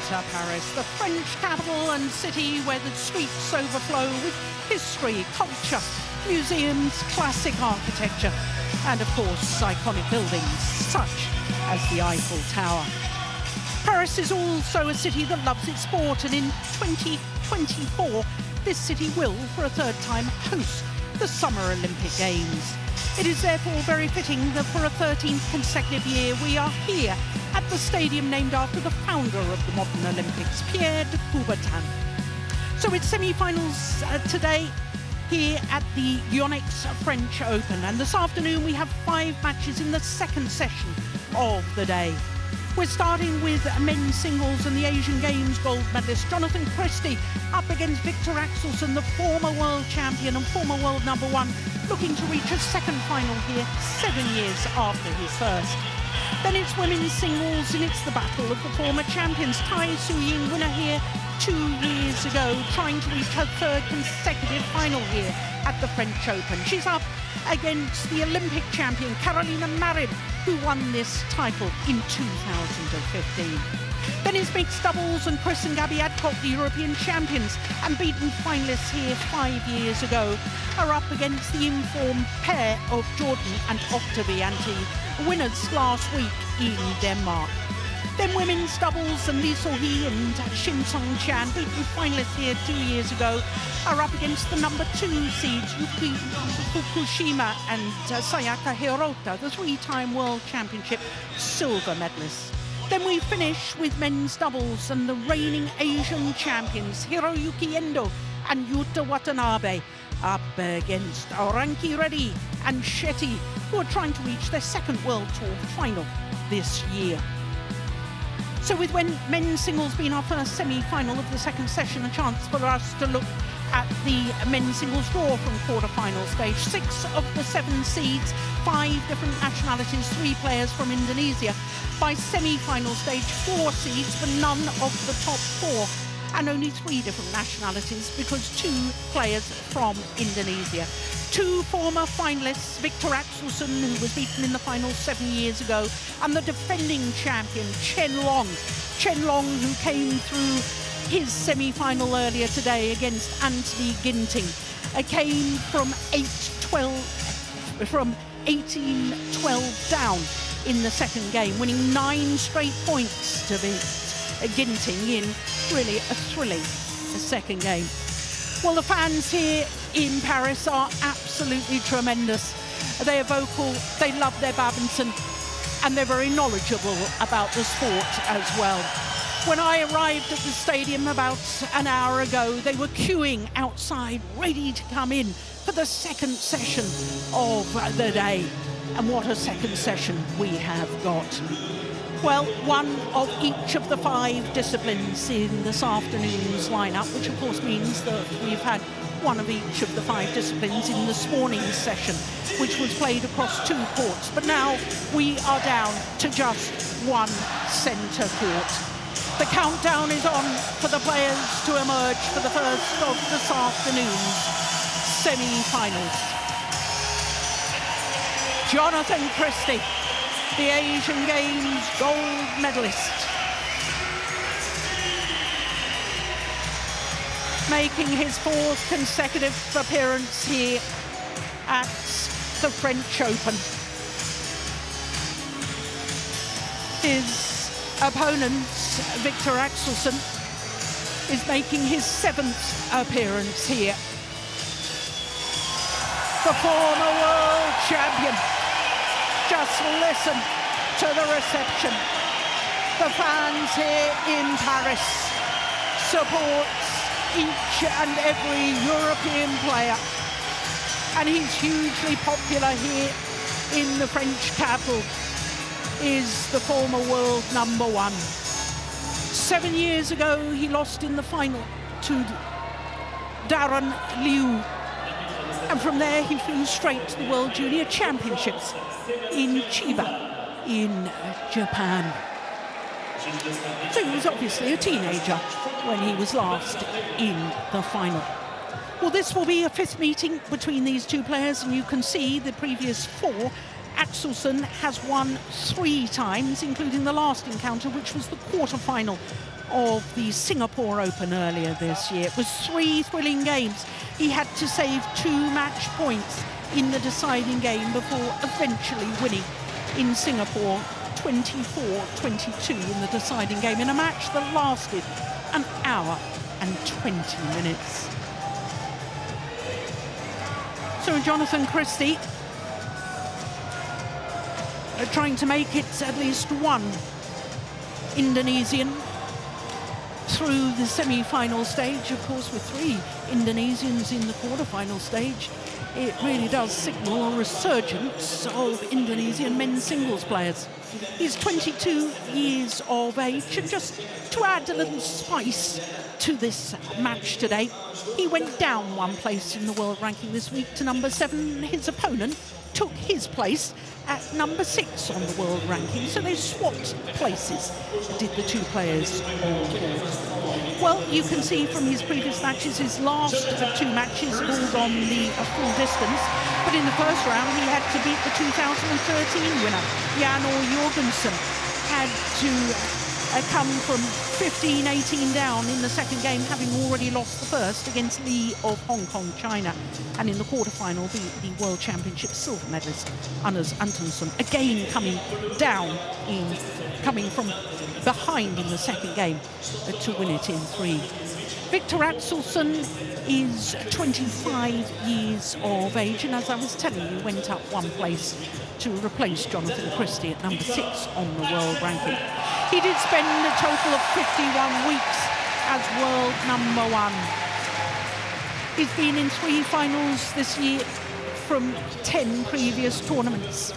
Paris, the French capital and city where the streets overflow with history, culture, museums, classic architecture, and of course iconic buildings such as the Eiffel Tower. Paris is also a city that loves its sport, and in 2024 this city will, for a third time, host the Summer Olympic Games. It is therefore very fitting that for a 13th consecutive year we are here at the stadium named after the founder of the modern Olympics, Pierre de Coubertin. So it's semi-finals today here at the Yonex French Open, and this afternoon we have 5 matches in the second session of the day. We're starting with men's singles and the Asian Games gold medalist Jonatan CHRISTIE up against Viktor AXELSEN, the former world champion and former world #1, looking to reach a second final here 7 years after his first. Then it's women's singles, and it's the battle of the former champions. Tai Tzu-Ying, winner here 2 years ago, trying to reach her 3rd consecutive final here at the French Open. She's up against the Olympic champion Carolina Marin, who won this title in 2015. Then it's mixed doubles, and Chris and Gabby Adcock, the European champions and beaten finalists here 5 years ago, are up against the informed pair of Jordan and Octavianti, winners last week in Denmark. Then women's doubles, and Lee So-hee and Shin Song-chan, beaten finalists here 2 years ago, are up against the #2 seeds Yuki Fukushima and Sayaka Hirota, the 3-time World Championship silver medalists. Then we finish with men's doubles, and the reigning Asian champions Hiroyuki Endo and Yuta Watanabe up against Oranki Reddy and Shetty, who are trying to reach their 2nd World Tour final this year. So with men's singles being our first semi-final of the second session, a chance for us to look at the men's singles draw from quarter-final stage. 6 of the 7 seeds, 5 different nationalities, 3 players from Indonesia. By semi-final stage, 4 seeds, but none of the top 4, and only 3 different nationalities because 2 players from Indonesia. 2 former finalists, Viktor AXELSEN, who was beaten in the final 7 years ago, and the defending champion, Chen Long. Chen Long, who came through his semi-final earlier today against Anthony Ginting, came from 18-12 down in the second game, winning 9 straight points to beat Ginting in really a thrilling second game. Well, the fans here in Paris are absolutely tremendous. They are vocal, they love their badminton, and they're very knowledgeable about the sport as well. When I arrived at the stadium about an hour ago, they were queuing outside, ready to come in for the second session of the day. And what a second session we have got. Well, one of each of the 5 disciplines in this afternoon's lineup, which of course means that we've had one of each of the 5 disciplines in this morning's session, which was played across 2 courts. But now we are down to just 1 centre court. The countdown is on for the players to emerge for the first of this afternoon's semi-finals. Jonatan CHRISTIE, the Asian Games gold medalist, making his 4th consecutive appearance here at the French Open. His opponent, Viktor AXELSEN, is making his 7th appearance here. The former world champion. Just listen to the reception. The fans here in Paris supports each and every European player, and he's hugely popular here in the French capital. Is the former world #1. 7 years ago he lost in the final to Darren Liu, and from there he flew straight to the World Junior Championships in Chiba in Japan. So he was obviously a teenager when he was last in the final. Well, this will be a 5th meeting between these 2 players, and you can see the previous 4. AXELSEN has won 3 times, including the last encounter, which was the quarter-final of the Singapore Open earlier this year. It was 3 thrilling games. He had to save 2 match points in the deciding game before eventually winning in Singapore 24-22 in the deciding game in a match that lasted an hour and 20 minutes. So Jonatan CHRISTIE trying to make it at least one Indonesian through the semi-final stage. Of course, with 3 Indonesians in the quarter-final stage, it really does signal a resurgence of Indonesian men's singles players. He's 22 years of age, and just to add a little spice to this match today, he went down 1 place in the world ranking this week to number 7. His opponent took his place at number 6 on the world ranking, so they swapped places, did the 2 players on court. Well, you can see from his previous matches, his last 2 matches have all gone the full distance, but in the first round he had to beat the 2013 winner, Jan Jorgensen, had to come from 15-18 down in the second game, having already lost the first against Lee of Hong Kong, China. And in the quarterfinal, the World Championships silver medalist, Anders Antonsen, again coming from behind in the second game to win it in 3. Viktor AXELSEN is 25 years of age, and as I was telling you, went up 1 place to replace Jonatan CHRISTIE at number 6 on the world ranking. He did spend a total of 51 weeks as world number 1. He's been in 3 finals this year from 10 previous tournaments.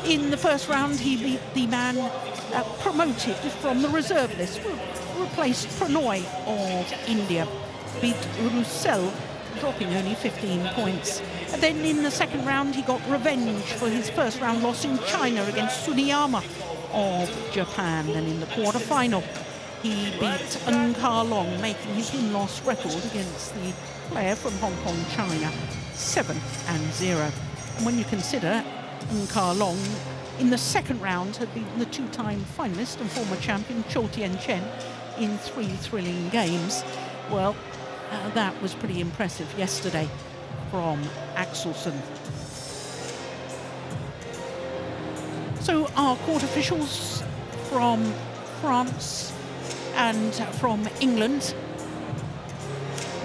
In the first round, he beat the man promoted from the reserve list, replaced Pranoy of India, beat Roussel, dropping only 15 points. And then in the second round, he got revenge for his first round loss in China against Suniyama of Japan. And in the quarter-final, he beat Ng Ka Long, making his win-loss record against the player from Hong Kong, China, 7-0. And when you consider Ng Ka Long, in the second round, had beaten the 2-time finalist and former champion Cho Tien Chen in 3 thrilling games, well, that was pretty impressive yesterday from AXELSEN. So our court officials from France and from England,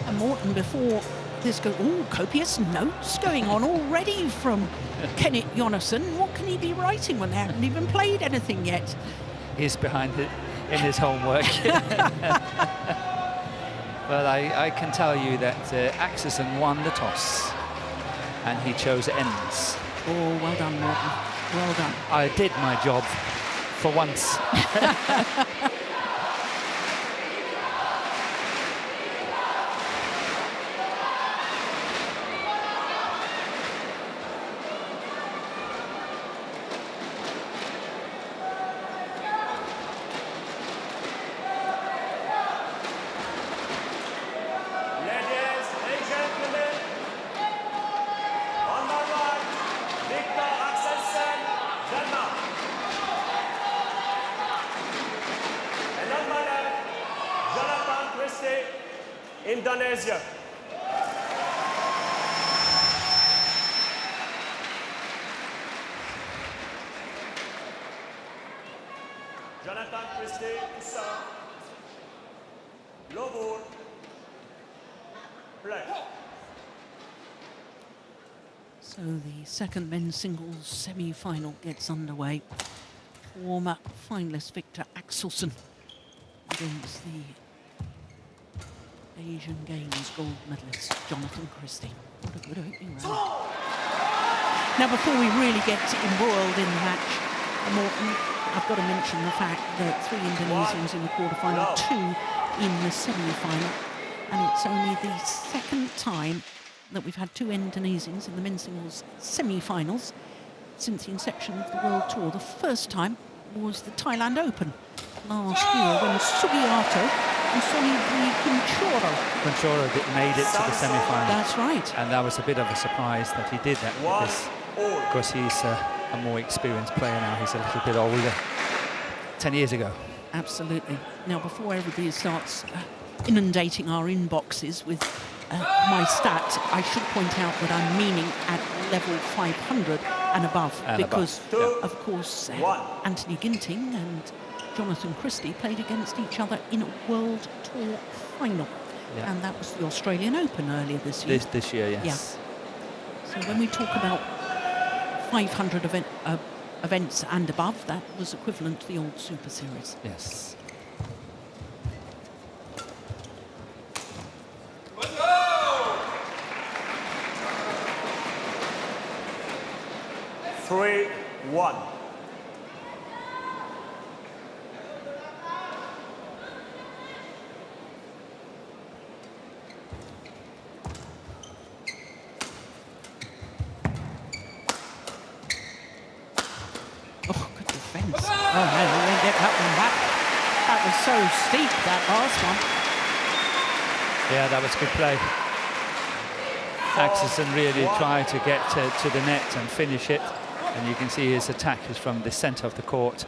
and Morten, before this go, copious notes going on already from Kenneth Jonassen. What can he be writing when they haven't even played anything yet? He's behind it in his homework. But I can tell you that AXELSEN won the toss and he chose ends. Oh, well done, Morten. Well done. I did my job for once. Indonesia. Jonatan CHRISTIE to serve. Lovur. Play. So the second men's singles semi-final gets underway. Former finalist Viktor AXELSEN against the Asian Games gold medalist Jonatan CHRISTIE. What a good opening round. Now, before we really get embroiled in the match, Morten, I've got to mention the fact that 3 Indonesians in the quarterfinal, 2 in the semi-final, and it's only the second time that we've had 2 Indonesians in the men's singles semi-finals since the inception of the World Tour. The first time was the Thailand Open last year when Sugiarto and Sonny Kunchoro made it to the semi-final. That's right. And that was a bit of a surprise that he did that, because he's a more experienced player now. He's a little bit older. 10 years ago. Absolutely. Now, before everybody starts inundating our inboxes with my stats, I should point out that I'm meaning at level 500 and above, because, of course, Anthony Ginting and Jonatan CHRISTIE played against each other in a World Tour final. Yeah. And that was the Australian Open earlier this year. This year, yes. Yeah. So when we talk about 500 events and above, that was equivalent to the old Super Series. Yes. Three, one. Oh, good defence. Oh, no, we didn't get that one back. That was so steep, that last one. Yeah, that was good play. Axelsen really tried to get to the net and finish it. And you can see his attack is from the centre of the court.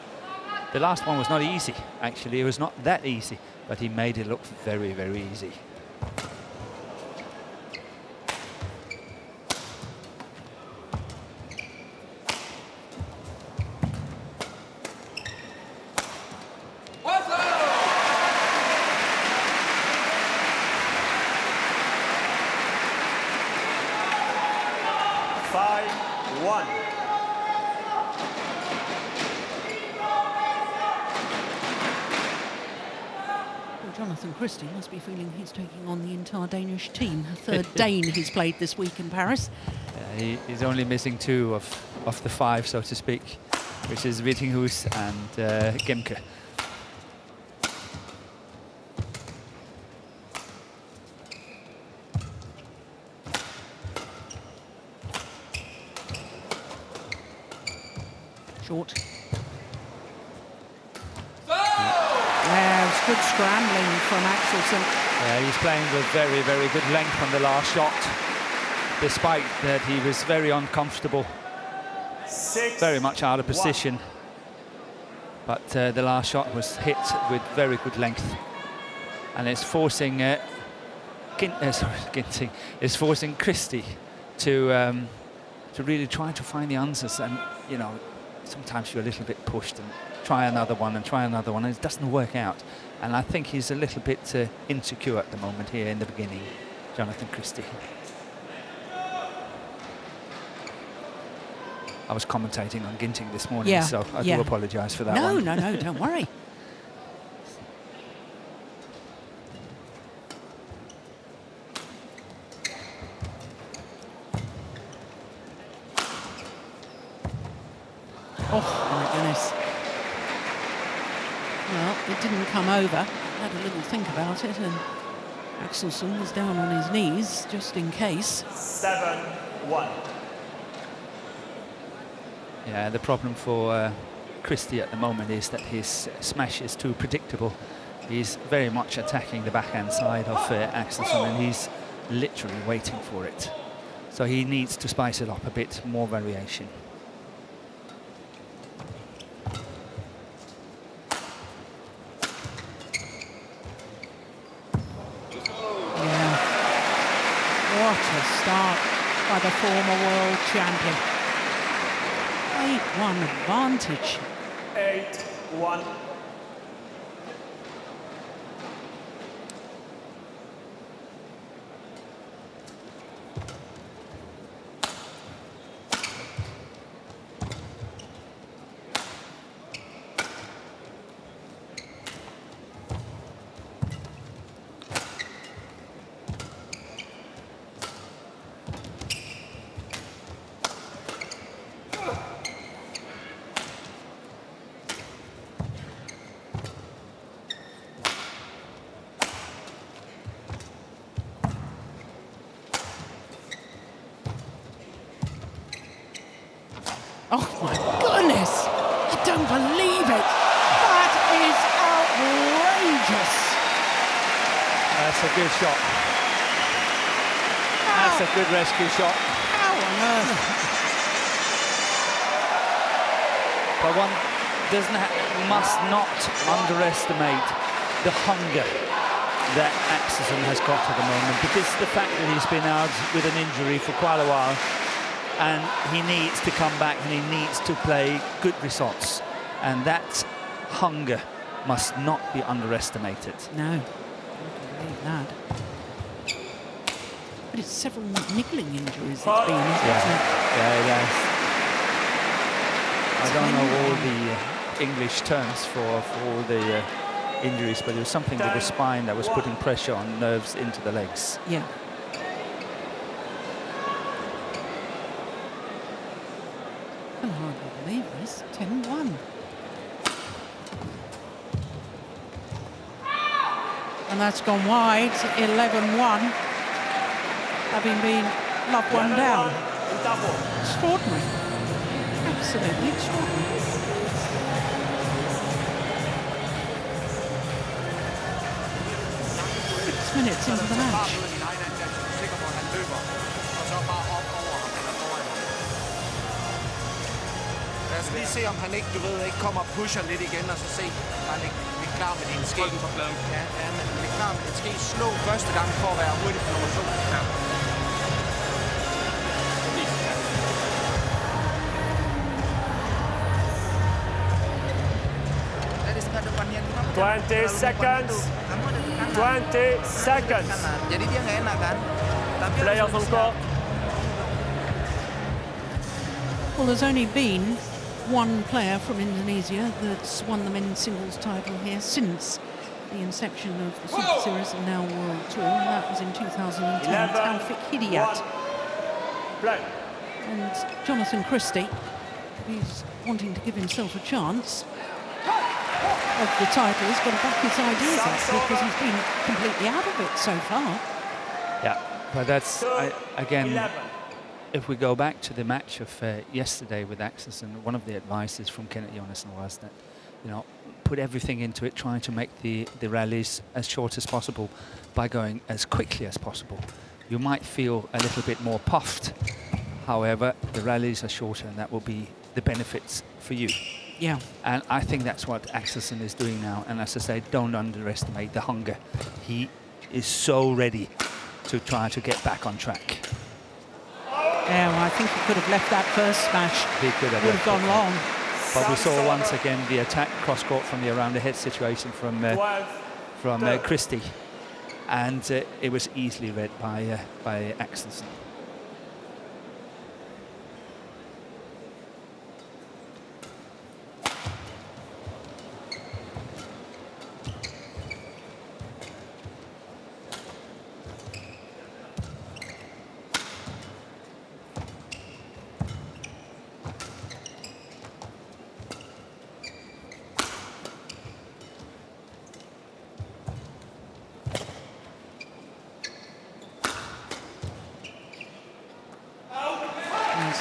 The last one was not easy, actually. It was not that easy, but he made it look very, very easy. Jonatan CHRISTIE must be feeling he's taking on the entire Danish team. A third Dane he's played this week in Paris. He's only missing two of the five, so to speak, which is Vittinghus and Gemke. Short. There's good scrambling from Axelsen. Yeah, he's playing with very, very good length on the last shot, despite that he was very uncomfortable, very much out of position. But the last shot was hit with very good length, and it's forcing Ginting is forcing CHRISTIE to really try to find the answers. And you know, sometimes you're a little bit pushed and try another one, and it doesn't work out. And I think he's a little bit insecure at the moment here in the beginning, Jonatan CHRISTIE. I was commentating on Ginting this morning, so I do apologise for that one. No, don't worry. Oh, my goodness. Well, it didn't come over. Had a little think about it, and Axelsen was down on his knees just in case. 7-1. Yeah, the problem for CHRISTIE at the moment is that his smash is too predictable. He's very much attacking the backhand side of Axelsen, and he's literally waiting for it. So he needs to spice it up a bit, more variation. What a start by the former world champion. 8-1 advantage. 8-1. Oh my goodness! I don't believe it! That is outrageous! That's a good shot. That's a good rescue shot. How on earth? But must not underestimate the hunger that Axelsen has got at the moment, because the fact that he's been out with an injury for quite a while, and he needs to come back and he needs to play good results, and that hunger must not be underestimated. No, I can believe that. But it's several niggling injuries it's been, isn't it? Yeah, it has. I don't know all the English terms for all the injuries, but it was something with the spine that was putting pressure on nerves into the legs. Yeah. I can hardly believe this. 10-1. And that's gone wide. 11-1. Having been love one down. Extraordinary. Absolutely extraordinary. 6 minutes into the match. Lad os lige se, om han ikke, ikke kommer og pusher lidt igen, og så se, om han ikke er klar med din ske. Ja, han er klar med din ske. Slå første gang for at være hurtig på nummer 2. Ja. 20 seconds. 20 seconds. Jadi dia nggak enak kan? Tapi Players on court. Well, there's only been one player from Indonesia that's won the men's singles title here since the inception of the Super Series and now World Tour, and that was in 2010, Taufik Hidayat. And Jonatan CHRISTIE, he's wanting to give himself a chance of the title. He's got to back his ideas up because he's been completely out of it so far. Yeah, but that's, again, if we go back to the match of yesterday with Axelsen, one of the advices from Kenneth Jonatan was that, you know, put everything into it, trying to make the rallies as short as possible by going as quickly as possible. You might feel a little bit more puffed. However, the rallies are shorter, and that will be the benefits for you. Yeah. And I think that's what Axelsen is doing now. And as I say, don't underestimate the hunger. He is so ready to try to get back on track. Yeah, well, I think he could have left that first smash. He could have. Would have gone long. But we saw once again the attack cross-court from the around-the-head situation from CHRISTIE. And it was easily read by Axelsen.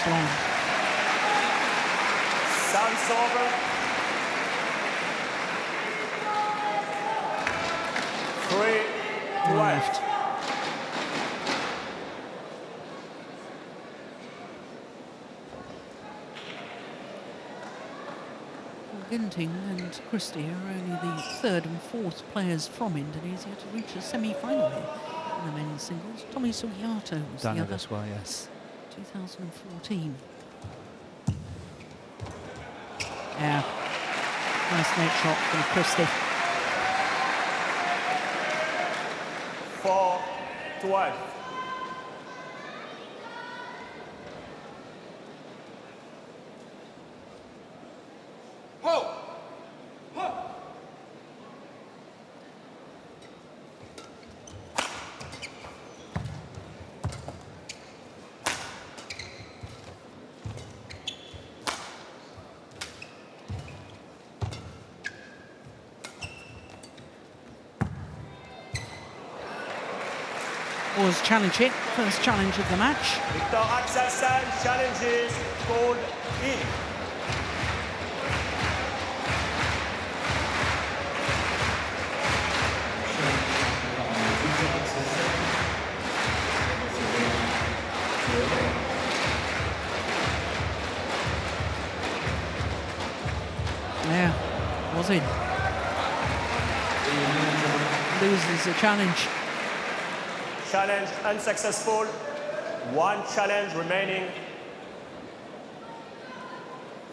Long. Sun's over. 3 left. Ginting and CHRISTIE are only the third and fourth players from Indonesia to reach a semi-final here in the men's singles. Tommy Sugiarto was Done the it other. as well, yes. 2014. Yeah, nice net shot from CHRISTIE. 4-12. Was challenging, first challenge of the match. Viktor AXELSEN challenges gold E. loses the challenge. Challenge unsuccessful. One challenge remaining.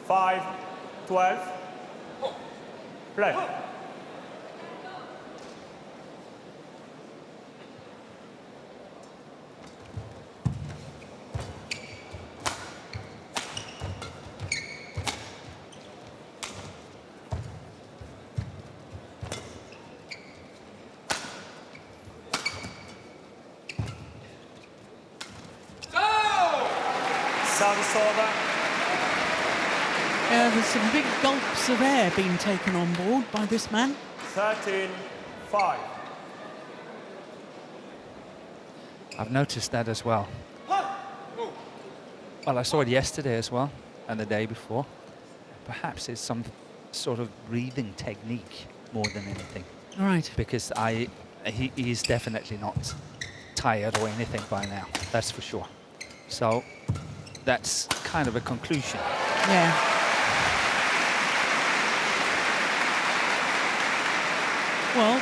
5-12. Play. Service over. There's some big gulps of air being taken on board by this man. 13-5. I've noticed that as well. Well, I saw it yesterday as well, and the day before. Perhaps it's some sort of breathing technique more than anything. All right. Because he's definitely not tired or anything by now, that's for sure. So that's kind of a conclusion. Yeah. Well,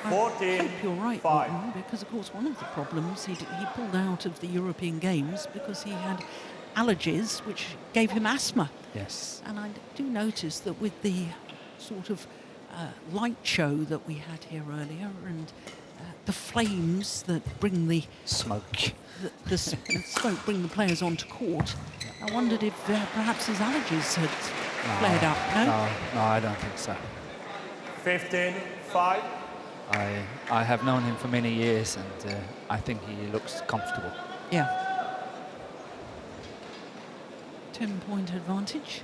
I hope you're right, Martin, because, of course, one of the problems, he pulled out of the European Games because he had allergies, which gave him asthma. Yes. And I do notice that with the sort of light show that we had here earlier and the flames that bring the smoke, the smoke bring the players onto court, I wondered if perhaps his allergies had flared up. No, I don't think so. 15-5. I have known him for many years, and I think he looks comfortable. Yeah. 10-point advantage.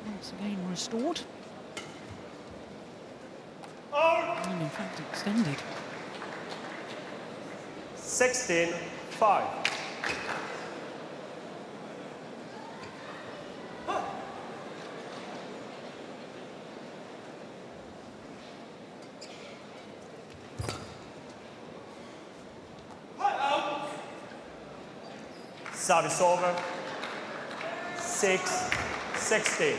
Once again restored. And in fact extended. 16-5. Service over. 6-16.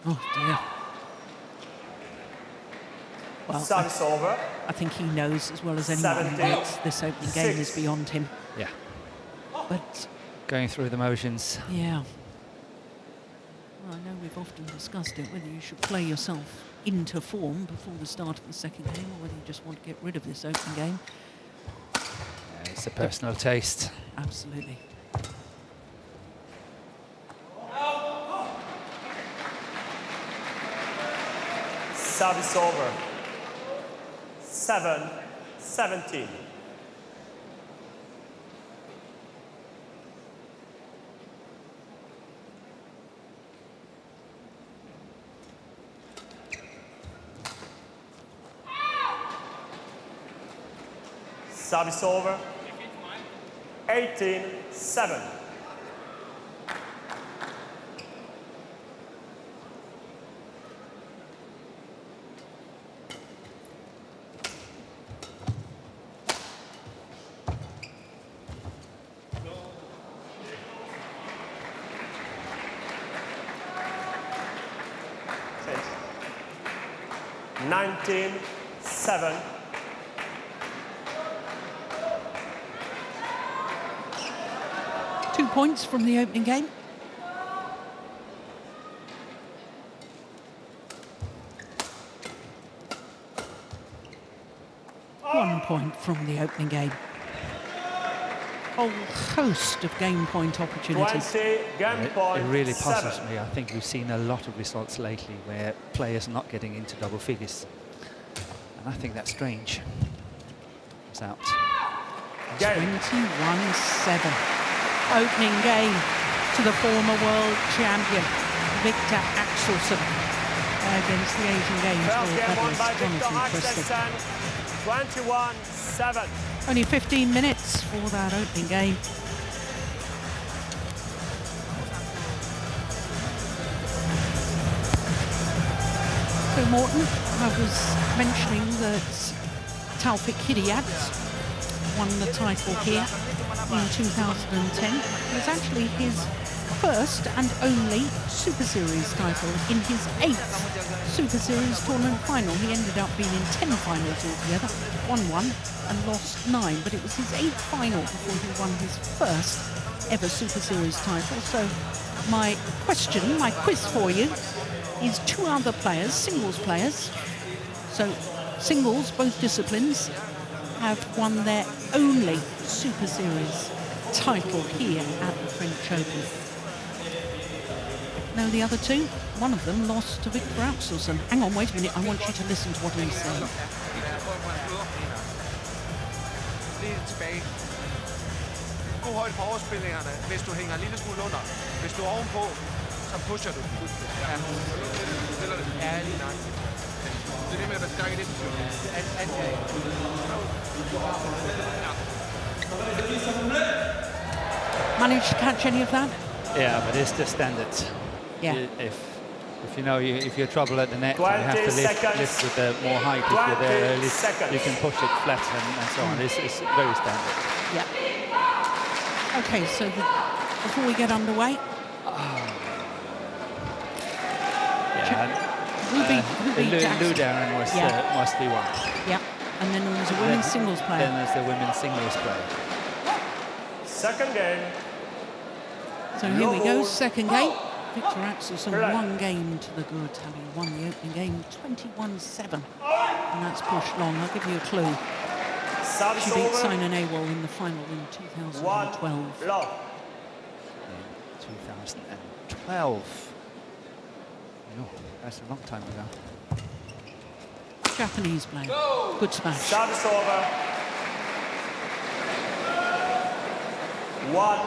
Oh dear. Well, Service over. I think he knows as well as anyone that this opening game is beyond him. Yeah. But going through the motions. yeah. Well, I know we've often discussed it, whether you should play yourself into form before the start of the second game or whether you just want to get rid of this opening game. Yeah, it's a personal taste. Absolutely. Service over. 7-17. Service over. 18-7. Change. 19-7. Points from the opening game. One point from the opening game. Whole host of game point opportunities. 20 game point. It really puzzles 7. me. I think we've seen a lot of results lately where players are not getting into double figures. And I think that's strange. It's out. 21-7. Opening game to the former world champion, Viktor AXELSEN, against the Asian Games First World game won by Jonatan Viktor CHRISTIE. AXELSEN, 21-7. Only 15 minutes for that opening game. Morton, I was mentioning that Taufik Hidayat won the title here in 2010. It was actually his first and only Super Series title in his 8th Super Series tournament final. He ended up being in 10 finals altogether, won 1 and lost 9, but it was his 8th final before he won his first ever Super Series title. So my quiz for you is 2 other players, singles players. So singles, both disciplines, have won their only Super Series title here at the French Open. Now the other 2, one of them lost to Viktor AXELSEN. Hang on, wait a minute, I want you to listen to what he's saying. God højde på overspillingerne, hvis du hænger en lille smule under. Hvis du er ovenpå, så pusher du. Ja, lige nok. Det er det med at være stærk i det. Managed to catch any of that? Yeah, but it's the standard. Yeah. If you know if you're trouble at the net, you have to lift with the more height. If you're there early, you can push it flat and so on. It's very standard. Yeah. Okay, so before we get underway, who beat Jackson? Lou Darren must be one. Yeah, and then there was a women's singles player. Then there's the women's singles player. Second game. So here we go, second game. Viktor AXELSEN, 1 game to the good, having won the opening game 21-7. And that's pushed long. I'll give you a clue. She beat Simon Awol in the final in 2012. 2012. No, that's a long time ago. Japanese player. Good smash. Service over. 1-0.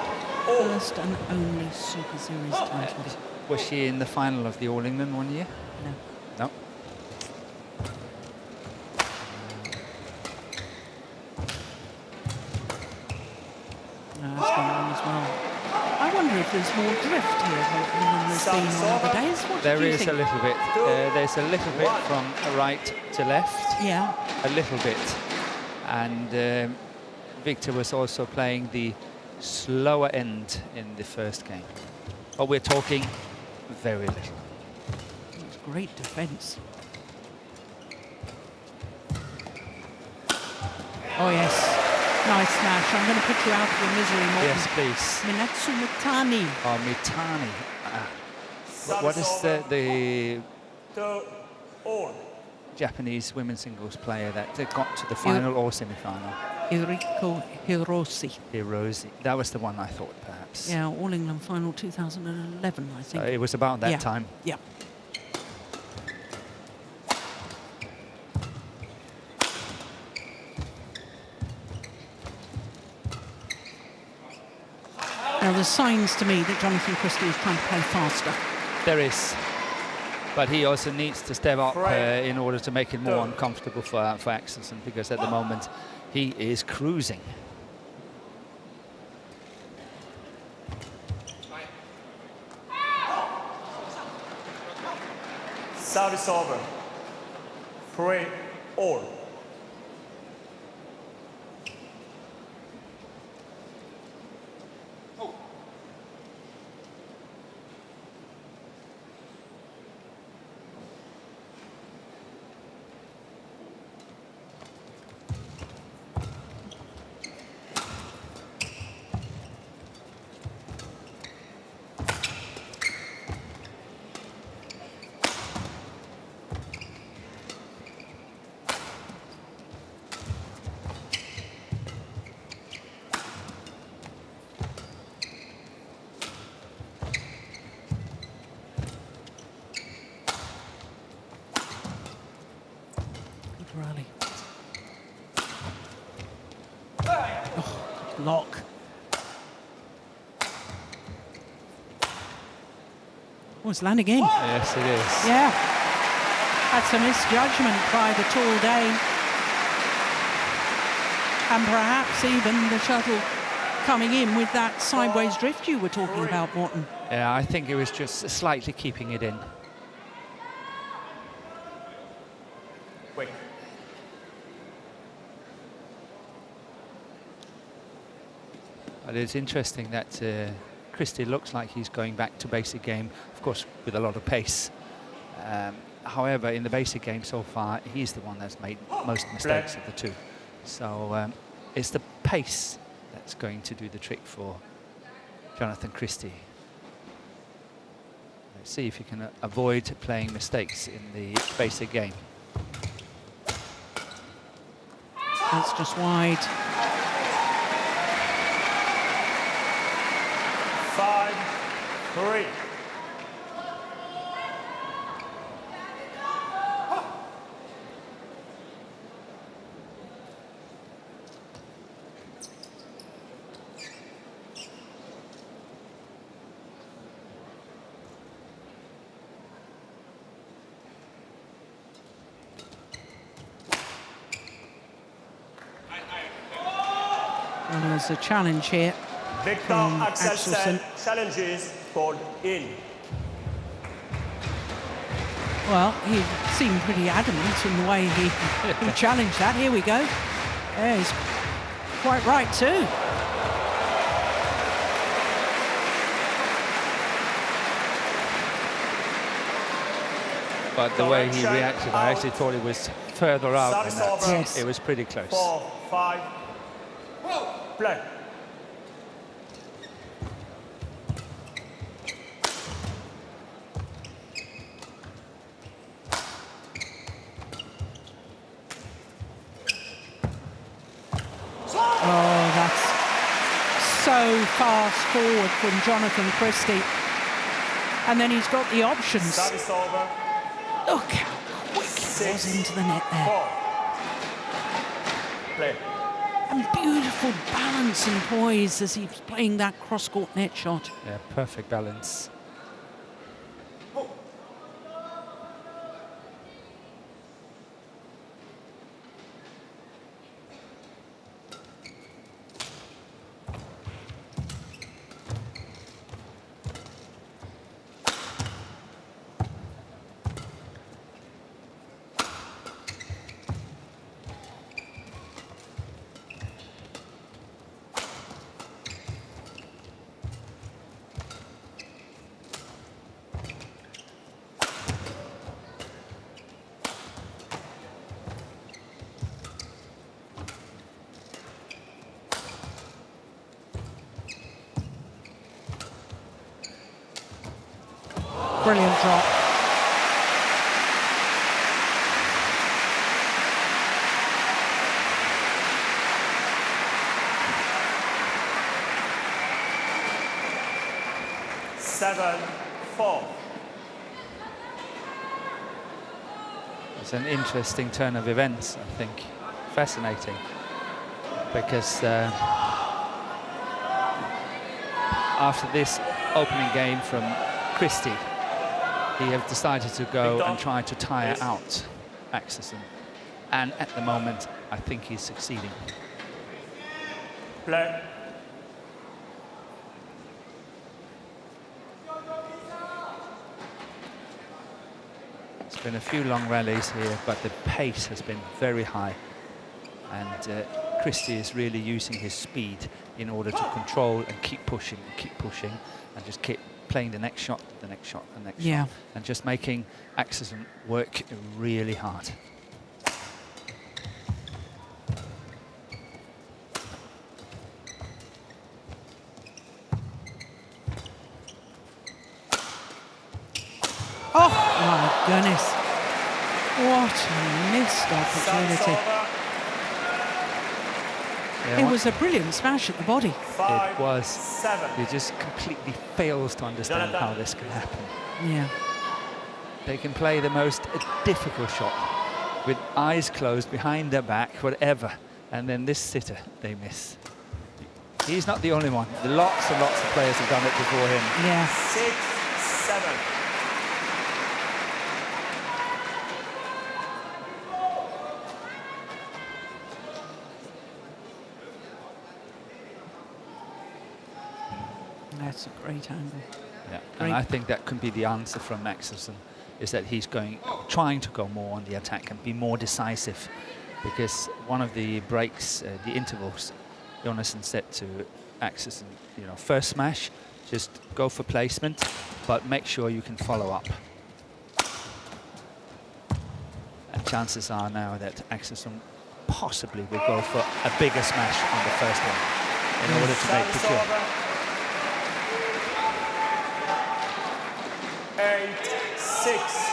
First and only Super Series title. Was she in the final of the All England one year? No. No. No, that's gone on as well. I wonder if there's more drift here than there's been on other days. What There do you is think? a little bit. There's a little bit from right to left. Yeah. A little bit. And Viktor was also playing the slower end in the first game. But we're talking very little. It's great defence. Oh, yes. Nice smash. I'm going to put you out of your misery, Morton. Yes, please. Minazu Mitani. Oh, Mitani. What is the 2-all. Japanese women's singles player that got to the final or semi-final? Enrico Hiroshi. Hiroshi. That was the one I thought, perhaps. Yeah, All England final 2011, I think. So it was about that time. Yeah. Now, there's signs to me that Jonatan CHRISTIE is trying to play faster. There is. But he also needs to step up in order to make it more uncomfortable for AXELSEN, because at the moment he is cruising. Service over. 3-all. Rally. Oh, block. Oh, it's landing in. Yes, it is. Yeah. That's a misjudgment by the tall Dane. And perhaps even the shuttle coming in with that sideways drift you were talking about, Morton. Yeah, I think it was just slightly keeping it in. quick. But it's interesting that Christie looks like he's going back to basic game, of course, with a lot of pace. However, in the basic game so far, he's the one that's made most mistakes of the two. So it's the pace that's going to do the trick for Jonatan CHRISTIE. Let's see if he can avoid playing mistakes in the basic game. That's just wide. 5-3. And there's a challenge here. Viktor AXELSEN challenges called in. Well, he seemed pretty adamant in the way he challenged that. Here we go. Yeah, he's quite right too. But the way he reacted, I actually thought it was further out than that. Yes. It was pretty close. 4-5. Play. Oh, that's so fast forward from Jonatan CHRISTIE. And then he's got the options. Service over. Look how quick it was into the net there. 4. Play. And beautiful balance and poise as he's playing that cross-court net shot. Yeah, perfect balance. Brilliant drop. Seven, 4. It's an interesting turn of events, I think. Fascinating. Because after this opening game from CHRISTIE, he has decided to go and try to tire out AXELSEN. And at the moment, I think he's succeeding. Play. It's been a few long rallies here, but the pace has been very high. And CHRISTIE is really using his speed in order to control and keep pushing, and just keep playing the next shot, the next shot, the next shot, and just making AXELSEN work really hard. Oh my goodness. What a missed opportunity. Yeah, It was a brilliant smash at the body. it was. 7. He just completely fails to understand how this can happen. Yeah. They can play the most difficult shot with eyes closed, behind their back, whatever, and then this sitter they miss. He's not the only one. Lots and lots of players have done it before him. Yeah. 6, 7. That's a great angle. Yeah. And I think that can be the answer from AXELSEN. is that he's trying to go more on the attack and be more decisive, because one of the breaks, the intervals, Jonatan said to Axelsen, you know, first smash, just go for placement, but make sure you can follow up. And chances are now that Axelsen possibly will go for a bigger smash on the first one in order to make the kill. 8-6.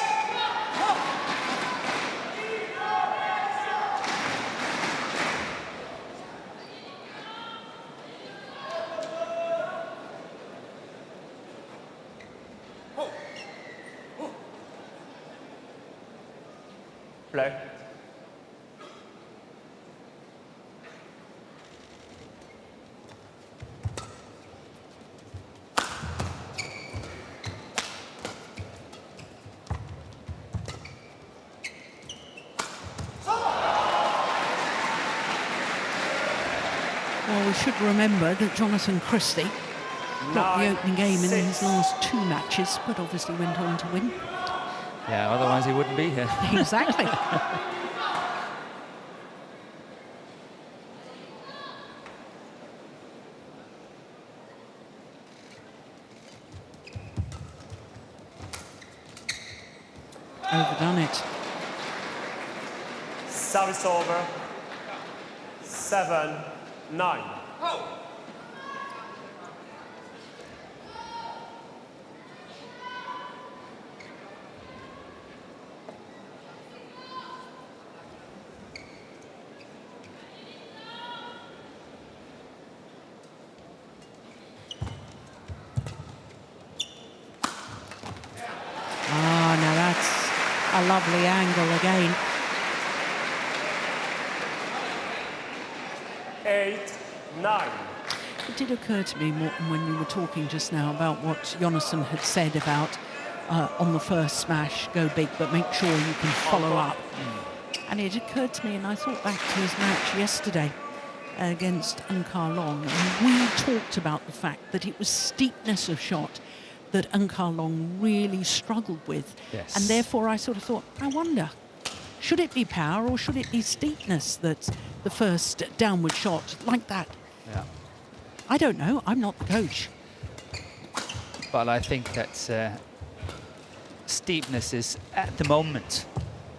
Play. Well, we should remember that Jonatan CHRISTIE got the opening game in his last 2 matches, but obviously went on to win. Yeah, otherwise he wouldn't be here. Exactly. Overdone it. Service over. 7-9. Now that's a lovely angle again. 8-9. It did occur to me, Morten, when you were talking just now about what Jonatan had said about on the first smash, go big, but make sure you can follow up. And it occurred to me, and I thought back to his match yesterday against Ankar Long, and we talked about the fact that it was steepness of shot that Ankar Long really struggled with. Yes. And therefore I sort of thought, I wonder, should it be power or should it be steepness that's the first downward shot like that? Yeah. I don't know, I'm not the coach. But I think that steepness is, at the moment,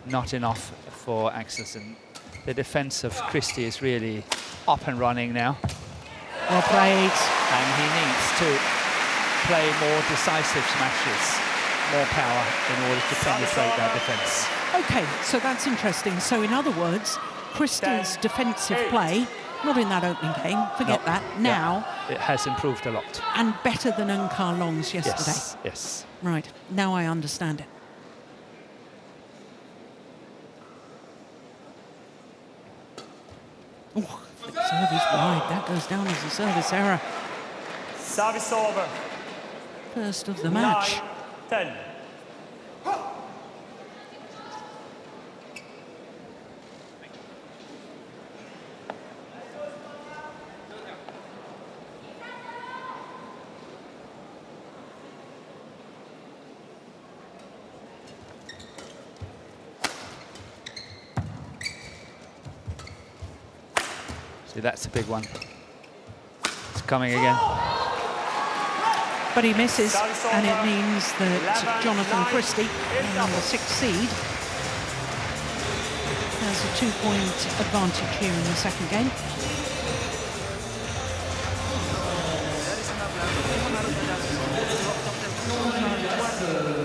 not enough for Axelsen. The defense of CHRISTIE is really up and running now. Well played. And he needs to play more decisive smashes, more power in order to penetrate that defense. Okay, so that's interesting. So in other words, CHRISTIE's defensive play, not in that opening game, forget that, now. Yeah. It has improved a lot. And better than Ankar Long's yesterday. Yes, yes. Right, now I understand it. Oh, service wide, that goes down as a service error. Service over. First of the match. 9-10. See, that's a big one. It's coming again. But he misses, and it means that Jonatan CHRISTIE, number 6 seed, has a 2-point advantage here in the second game.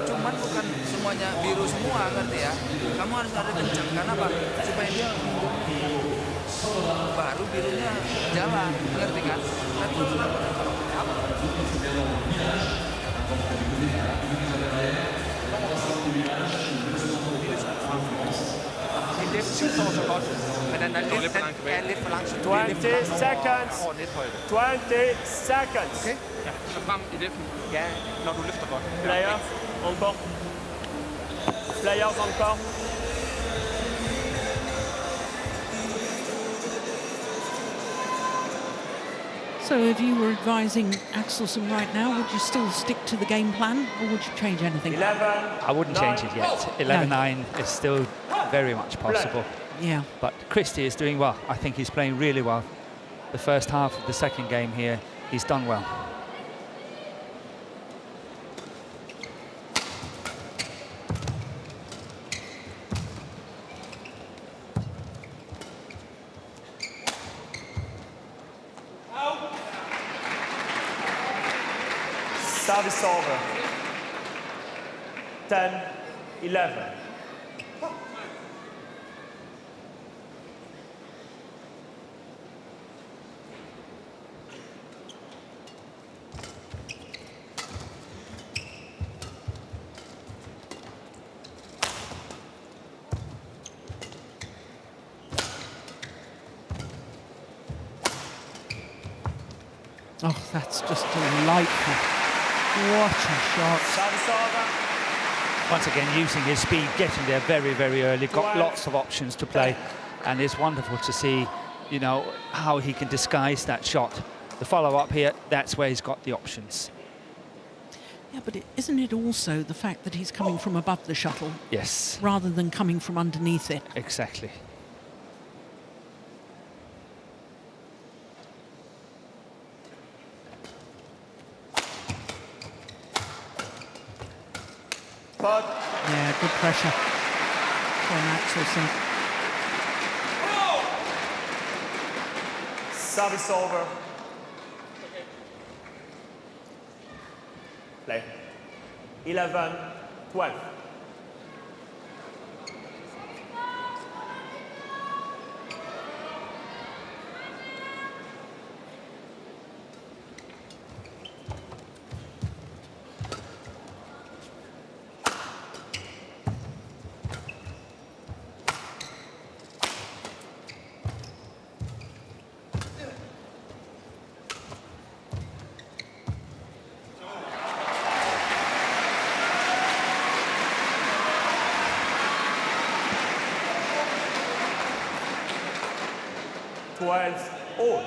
Cuman bukan semuanya biru semua, ngerti ya? Kamu harus ada kencang, karena apa? Supaya dia baru birunya jalan, ngerti kan? Tapi den er lidt for langsom. 20 seconds. 20 seconds. Okay? Ja, så frem i det. Ja. Når du løfter godt. Player, encore. Players encore. So if you were advising Axelsen right now, would you still stick to the game plan, or would you change anything? 11. I wouldn't change it yet. 11-9 is still very much possible. Yeah. But Christie is doing well. I think he's playing really well. The first half of the second game here, he's done well. Service over. 10-11. Oh, that's just delightful. What a shot. Service over. Once again, using his speed, getting there very, very early, got lots of options to play, and it's wonderful to see, you know, how he can disguise that shot. The follow-up here, that's where he's got the options. Yeah, but isn't it also the fact that he's coming from above the shuttle Yes, rather than coming from underneath it? exactly. But Yeah, good pressure from Axelsen. service over. Play. 11-12. All.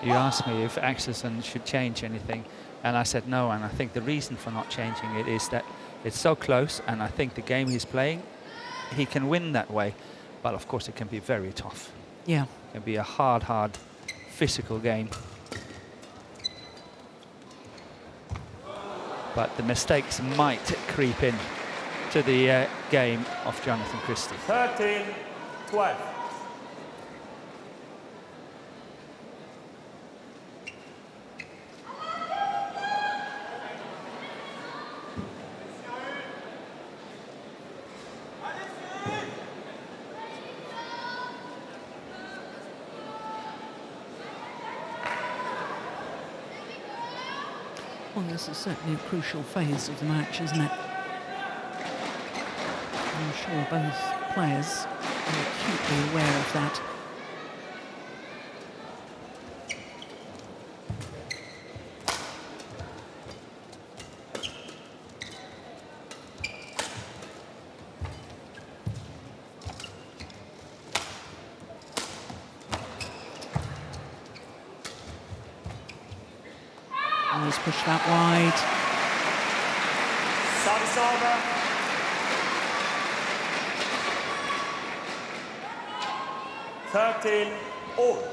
You asked me if Axelsen should change anything, and I said no, and I think the reason for not changing it is that it's so close, and I think the game he's playing, he can win that way, but of course it can be very tough. Yeah. It can be a hard, physical game. But the mistakes might creep in to the game of Jonatan CHRISTIE. 13-12. Well, this is certainly a crucial phase of the match, isn't it? I'm sure both players are acutely aware of that. Always push that wide. Service over. 13-all.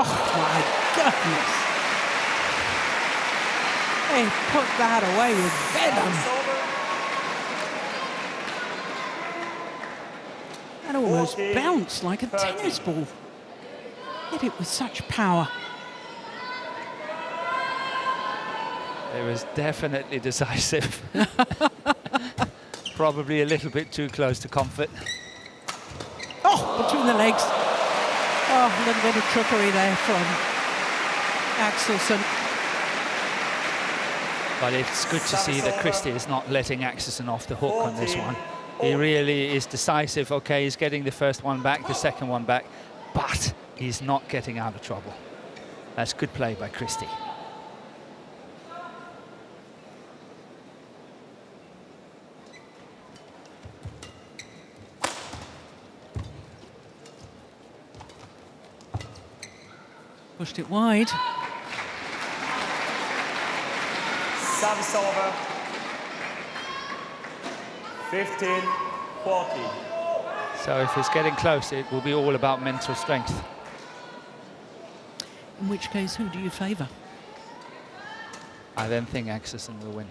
Oh, my goodness. They put that away with venom. That almost 14, bounced like a 13. tennis ball. Hit it with such power. It was definitely decisive. Probably a little bit too close to comfort. Oh, between the legs. Oh, a little bit of trickery there from Axelsen. But it's good to see that Christie is not letting Axelsen off the hook on this one. He really is decisive. Okay, he's getting the first one back, the second one back, but he's not getting out of trouble. That's good play by Christie. Pushed it wide. Service over. 15-14. So if it's getting close, it will be all about mental strength. In which case, who do you favour? I then think Axelsen will win.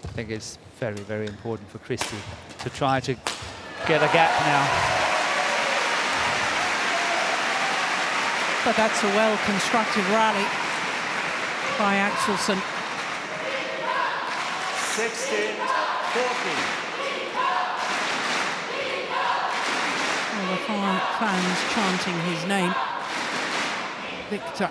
I think it's very, very important for Christie to try to get a gap now. But that's a well-constructed rally by Axelsen. 16-14. All the fans chanting his name. Viktor.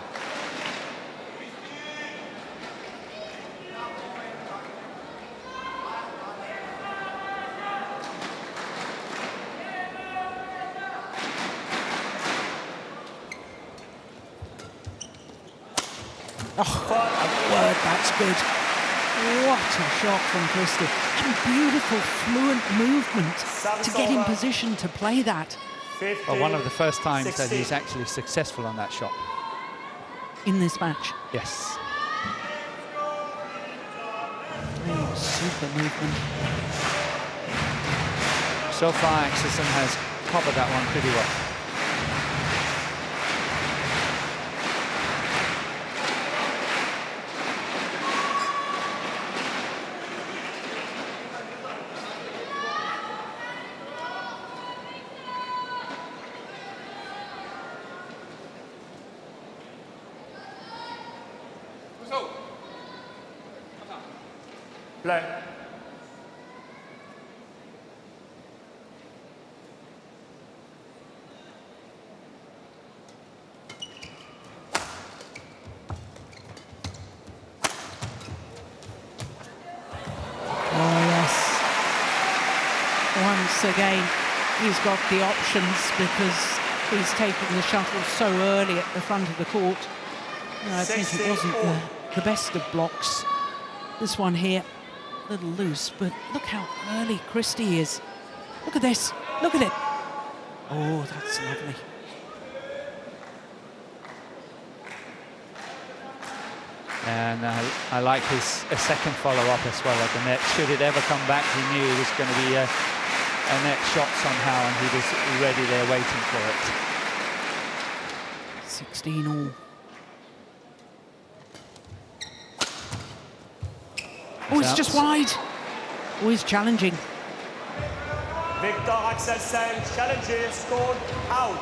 Oh, word, that's good. What a shot from Christie. And beautiful, fluent movement to get in position to play that. Well, one of the first times that he's actually successful on that shot. In this match. Yes. Oh, super movement. So far, Axelsen has covered that one pretty well. Play. Oh, yes. Once again, he's got the options because he's taken the shuttle so early at the front of the court. I think it wasn't the best of blocks. This one here, a little loose, but look how early Christie is. Look at this, look at it. Oh, that's lovely. And I like his second follow-up as well at the net. Should it ever come back, he knew it was going to be a net shot somehow, and he was ready there waiting for it. 16 all. Oh, it's just wide. Oh, he's challenging. Viktor AXELSEN challenges, scored out.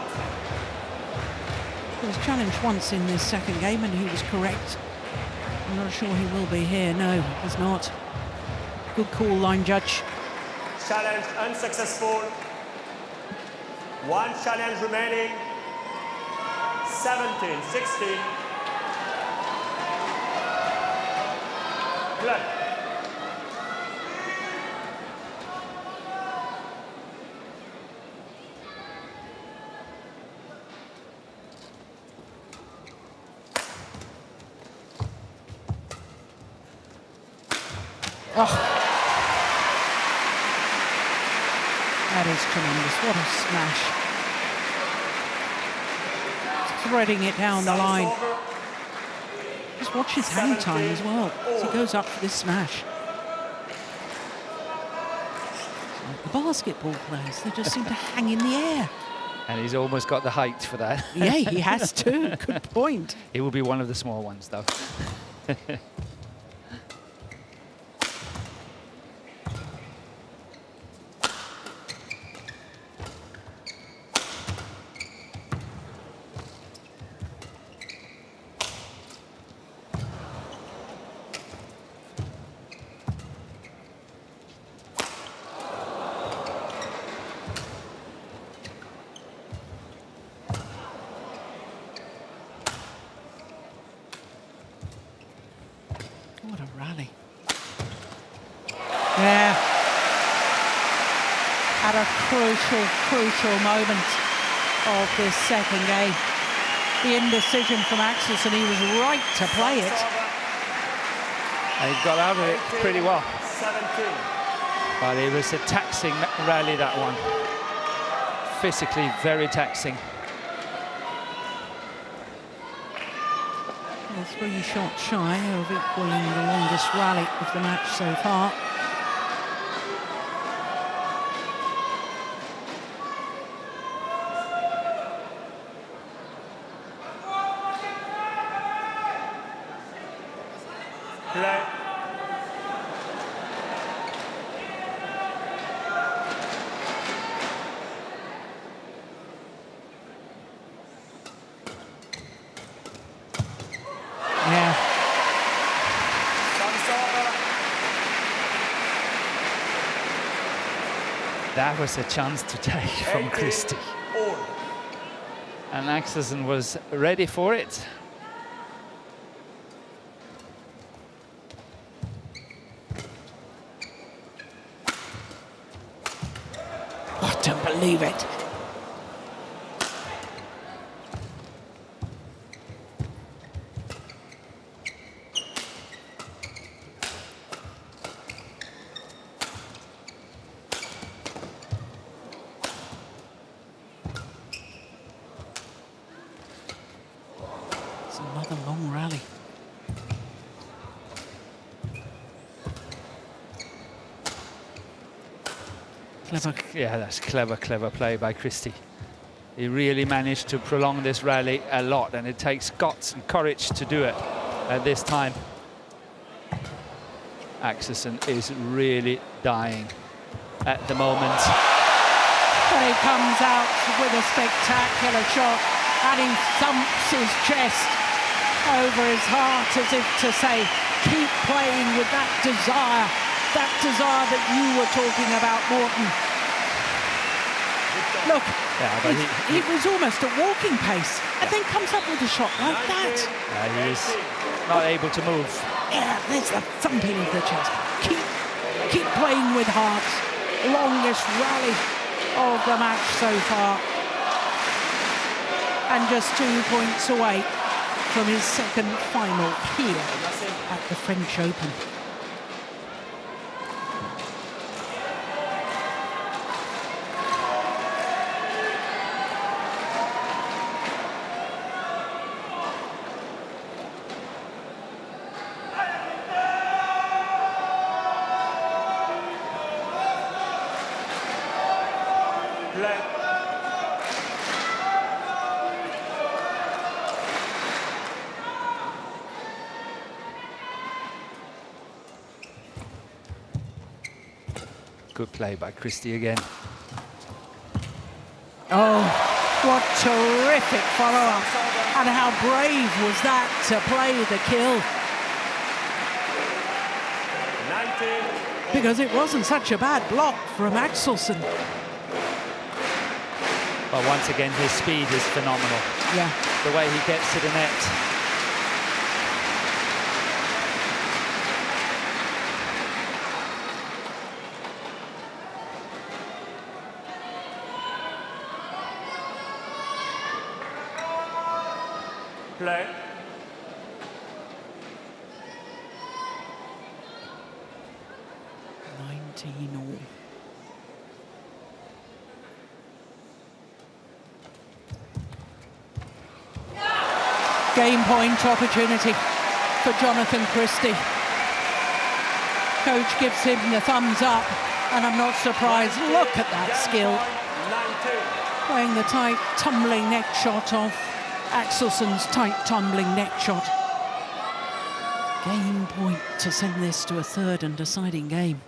He was challenged once in this second game and he was correct. I'm not sure he will be here. No, he's not. Good call, line judge. Challenge unsuccessful. One challenge remaining. 17-16. Play. Oh, that is tremendous. What a smash. Threading it down the line. Just watch his hang time as well as he goes up for this smash. Like the basketball players, they just seem to hang in the air. And he's almost got the height for that. Yeah, he has to. Good point. It will be one of the small ones, though. at a crucial moment of this second game. The indecision from Axelsen, he was right to play it. And he got out of it pretty well. 17. But it was a taxing rally, that one. Physically very taxing. Well, 3 shots shy of equaling the longest rally of the match so far. Play. Yeah. That was a chance to take from 18 Christie. all. And Axelsen was ready for it. I don't believe it. It's another long rally. Clever. Yeah, that's clever play by Christie. He really managed to prolong this rally a lot, and it takes guts and courage to do it at this time. Axelsen is really dying at the moment. And he comes out with a spectacular shot, and he thumps his chest over his heart as if to say, keep playing with that desire that you were talking about, Morten. Look, Yeah, but he was almost at walking pace, and then comes up with a shot like that. he is not able to move. Yeah, there's the thumping of the chest. Keep playing with heart. Longest rally of the match so far. And just 2 points away from his second final here at the French Open. Play. Good play by Christie again. Oh, what terrific follow-up. And how brave was that to play the kill. 19. Because it wasn't such a bad block from Axelsen. But once again, his speed is phenomenal. Yeah. The way he gets to the net. Play. All. Game point opportunity for Jonatan CHRISTIE. Coach gives him the thumbs up, and I'm not surprised. Look at that skill. 19. Playing the tight, tumbling neck shot off Axelsen's tight, tumbling neck shot. Game point to send this to a third and deciding game.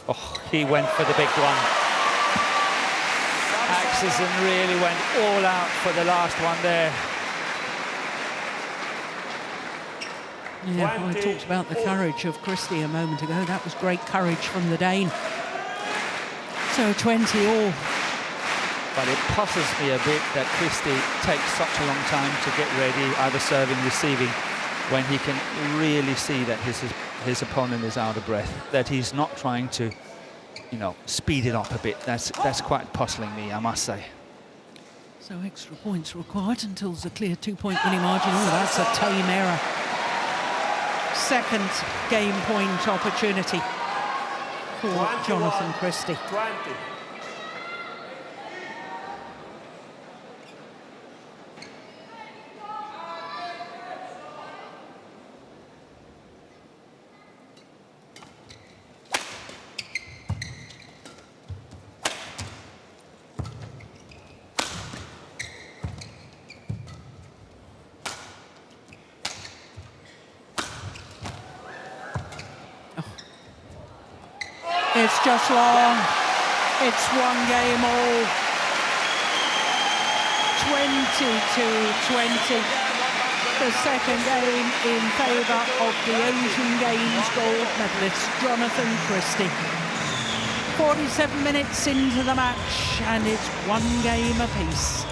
Oh, he went for the big one. Axelsen really went all out for the last one there. Yeah, I talked about the courage of CHRISTIE a moment ago. That was great courage from the Dane. So 20 all. But it puzzles me a bit that CHRISTIE takes such a long time to get ready, either serving, receiving. when he can really see that his opponent is out of breath, that he's not trying to, you know, speed it up a bit. That's quite puzzling me, I must say. So extra points required until there's a clear 2-point winning margin. Oh, that's a tame error. Second game point opportunity for Jonatan CHRISTIE. 20. It's just long. It's one game all. 20-20. The second game in favour of the Asian Games gold medalist, Jonatan CHRISTIE. 47 minutes into the match, and it's one game apiece.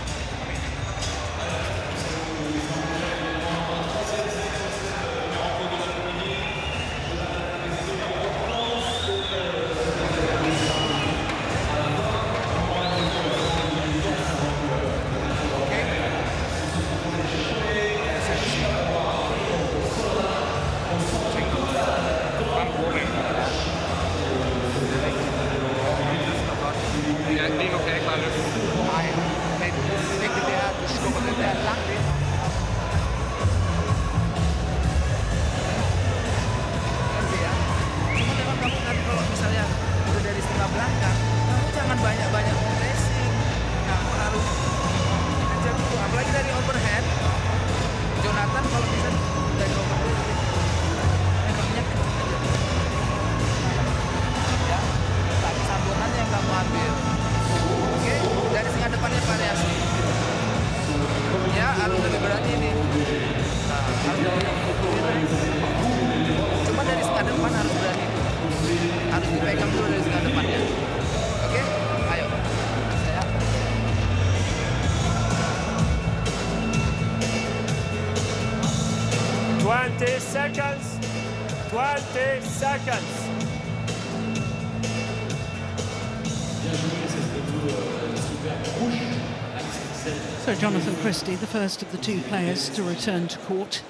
So Jonatan CHRISTIE, the first of the two players to return to court.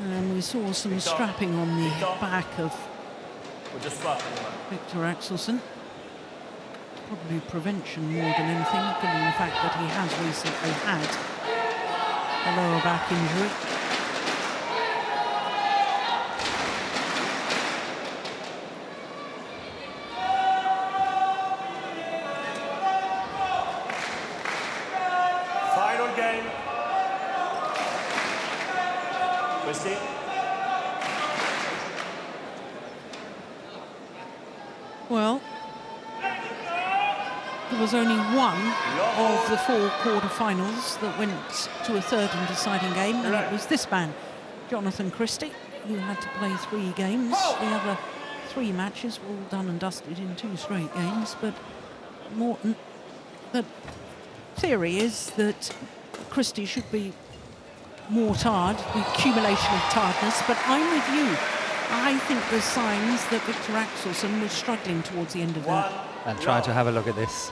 And we saw some strapping on the back of Viktor AXELSEN. Probably prevention more than anything, given the fact that he has recently had a lower back injury. Well, there was only one of the 4 quarter-finals that went to a third and deciding game, and it was this man, Jonatan CHRISTIE, who had to play 3 games. The other 3 matches were all done and dusted in 2 straight games, but Morton, the theory is that CHRISTIE should be more tired, the accumulation of tiredness, but I'm with you. I think there's signs that Viktor AXELSEN was struggling towards the end of that. And try to have a look at this.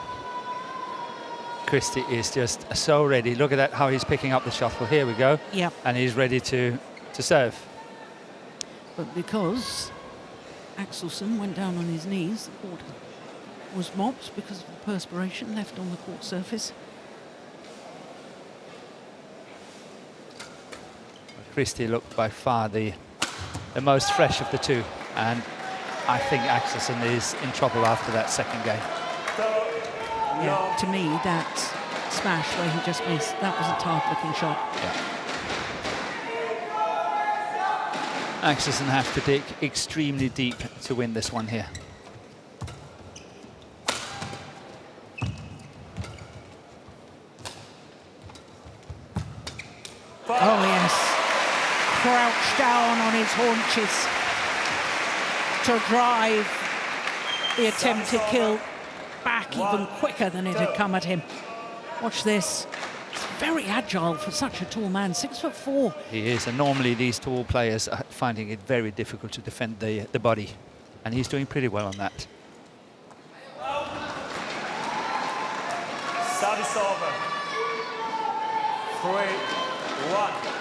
CHRISTIE is just so ready. Look at that, how he's picking up the shuttle. Here we go. Yep. And he's ready to serve. But because AXELSEN went down on his knees, the court was mopped because of the perspiration left on the court surface. CHRISTIE looked by far the most fresh of the two, and I think AXELSEN is in trouble after that second game. Yeah, to me, that smash where he just missed, that was a tired-looking shot. Yeah. AXELSEN have to dig extremely deep to win this one here. Oh, yes. Crouched down on his haunches to drive the attempted kill back even quicker than it had come at him. Watch this. very agile for such a tall man, 6'4". He is, and normally these tall players are finding it very difficult to defend the body, and he's doing pretty well on that. Service over. 3-1.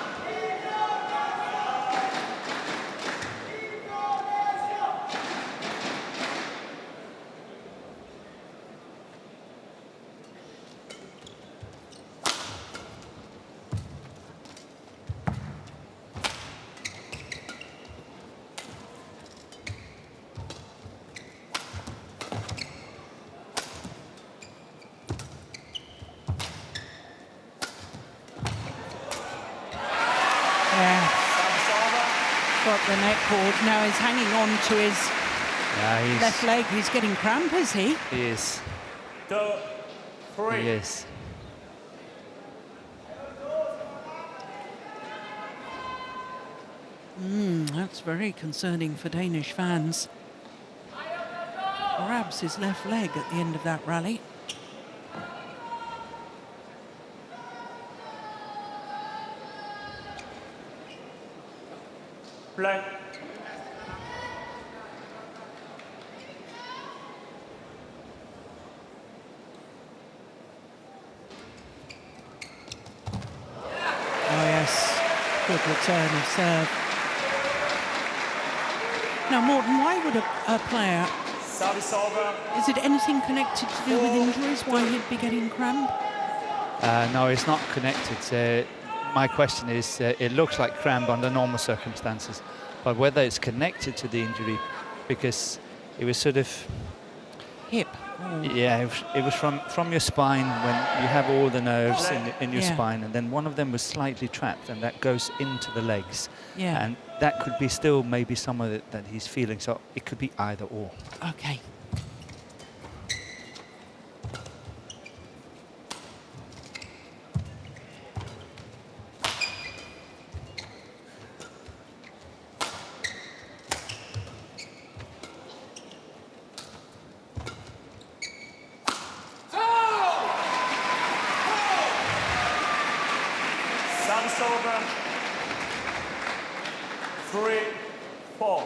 Got the net cord. Now he's hanging on to his Yeah, left leg. He's getting cramp, is he? he is. 2, 3. He is. That's very concerning for Danish fans. Grabs his left leg at the end of that rally. Play. Oh yes, good return of serve. Now Morten, why would a player, Service over. is it anything connected to do with injuries, why he'd be getting cramp? No, it's not connected. My question is, it looks like cramp under normal circumstances, but whether it's connected to the injury, because it was sort of, Hip. Oh. yeah, it was from your spine, when you have all the nerves in your Yeah. spine, and then one of them was slightly trapped, and that goes into the legs. Yeah. And that could be still maybe some of it that he's feeling, so it could be either or. Okay. Service over. 3-4.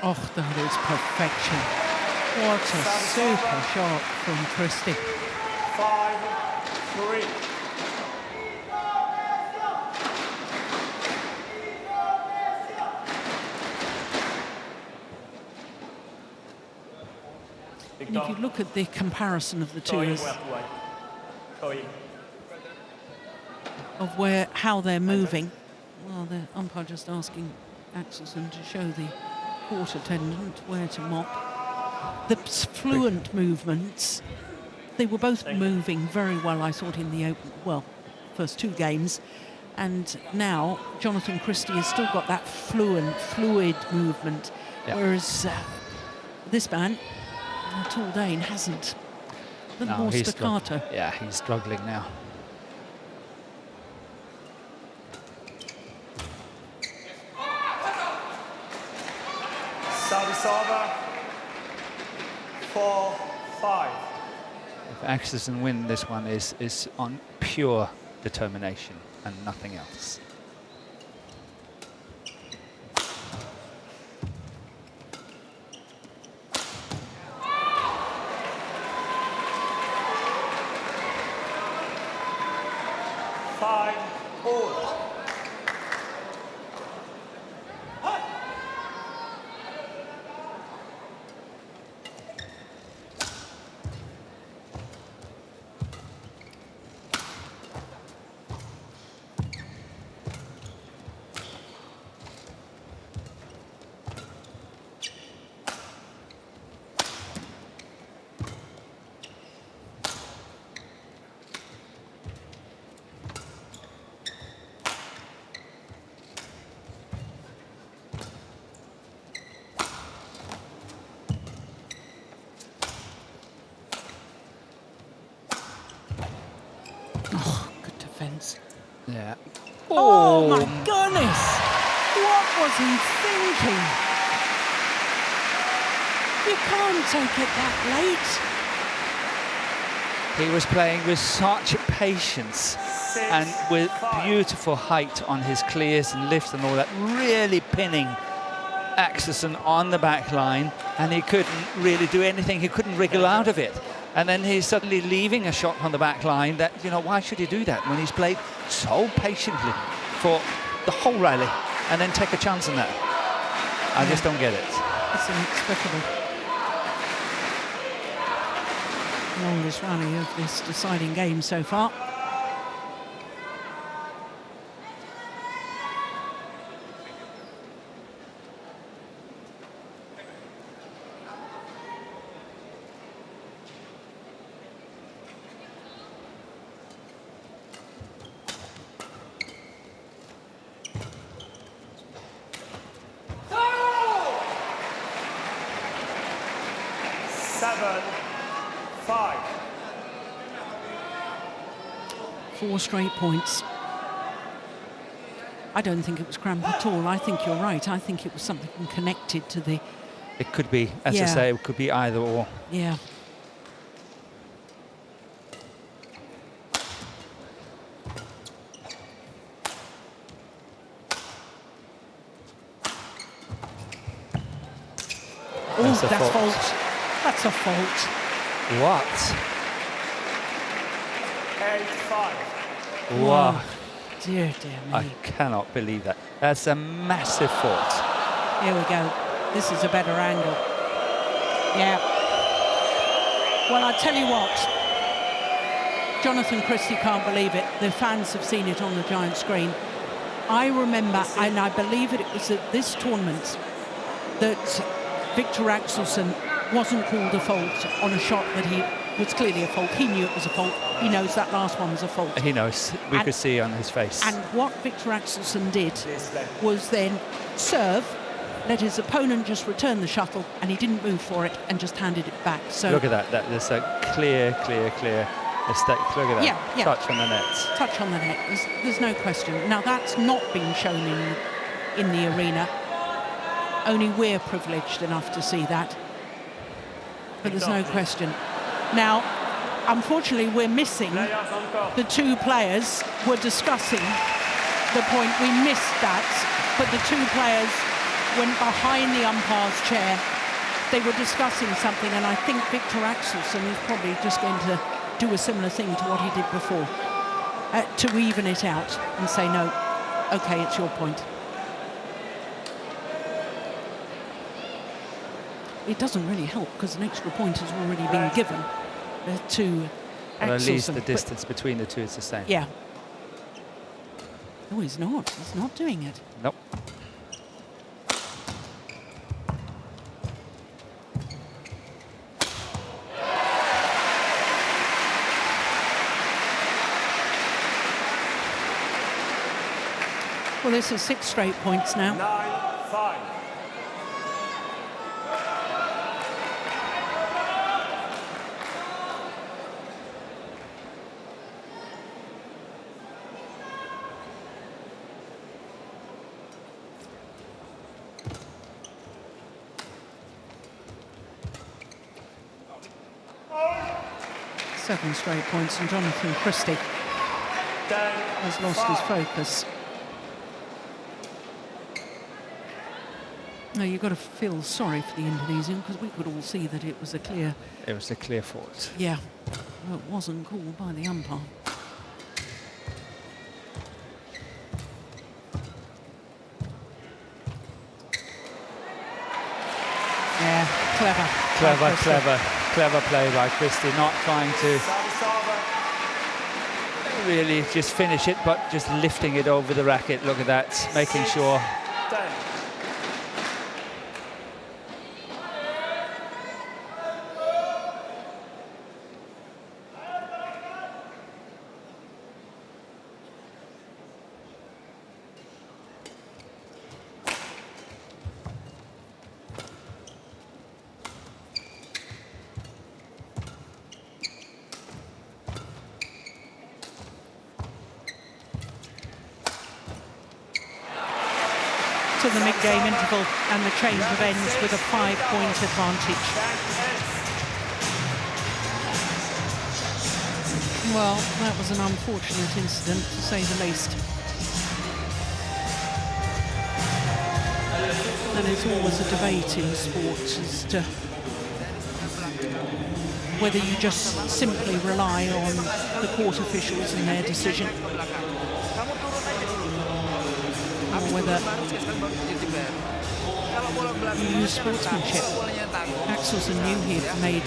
Oh, that is perfection. What a super shot from Christie. 5-3. And if you look at the comparison of the two, of how they're moving, well, the umpire just asking Axelsen to show the court attendant where to mop. The fluent movements, they were both moving very well, I thought, in the first two games. And now Jonatan CHRISTIE has still got that fluid movement, whereas this man, tall Dane, hasn't. A little more staccato. Yeah, he's struggling now. Service over. 4-5. If Axelsen win this one is on pure determination and nothing else. Yeah. Oh my goodness! What was he thinking? You can't take it that late. He was playing with such patience and with beautiful height on his clears and lifts and all that, really pinning Axelsen on the back line, and he couldn't really do anything. He couldn't wriggle out of it. And then he's suddenly leaving a shot on the back line that, you know, why should he do that when he's played so patiently for the whole rally and then take a chance on that? I just don't get it. It's inexplicable. Longest rally of this deciding game so far. Four straight points. I don't think it was cramp at all. I think you're right. I think it was something connected to the... It could be, as I say, it could be either or. Yeah. Oh, that's fault. That's a fault. What? 8-5. Wow. Dear, dear me. I cannot believe that. That's a massive fault. Here we go. This is a better angle. Yeah. Well, I tell you what. Jonatan CHRISTIE can't believe it. The fans have seen it on the giant screen. I remember, and I believe it was at this tournament, that Viktor AXELSEN wasn't called a fault on a shot that he was clearly a fault. He knew it was a fault. He knows that last one was a fault. He knows. We could see on his face. And what Viktor AXELSEN did was then serve, let his opponent just return the shuttle, and he didn't move for it and just handed it back. So look at that. There's a clear mistake. Look at that. Yeah. Touch on the net. Touch on the net. There's no question. Now, that's not been shown in the arena. Only we're privileged enough to see that. But there's no question. Now, unfortunately, we're missing the two players. We're discussing the point. We missed that, but the two players went behind the umpire's chair. They were discussing something, and I think Viktor AXELSEN is probably just going to do a similar thing to what he did before, to even it out and say, no, okay, it's your point. It doesn't really help because an extra point has already been given to AXELSEN. Well, at least the distance between the two is the same. Yeah. No, he's not. He's not doing it. Nope. Well, this is 6 straight points now. 9-5. Seven straight points, and Jonatan CHRISTIE has lost his focus. No, you've got to feel sorry for the Indonesian because we could all see that it was a clear... It was a clear fault. Yeah, well, it wasn't called by the umpire. Yeah, Clever play by CHRISTIE, not trying to really just finish it, but just lifting it over the racket. Look at that, making sure. to the mid-game interval, and the change of ends with a 5-point advantage. Well, that was an unfortunate incident, to say the least. And it's always a debate in sports as to whether you just simply rely on the court officials and their decision, or whether you use sportsmanship. Axelsen knew he had made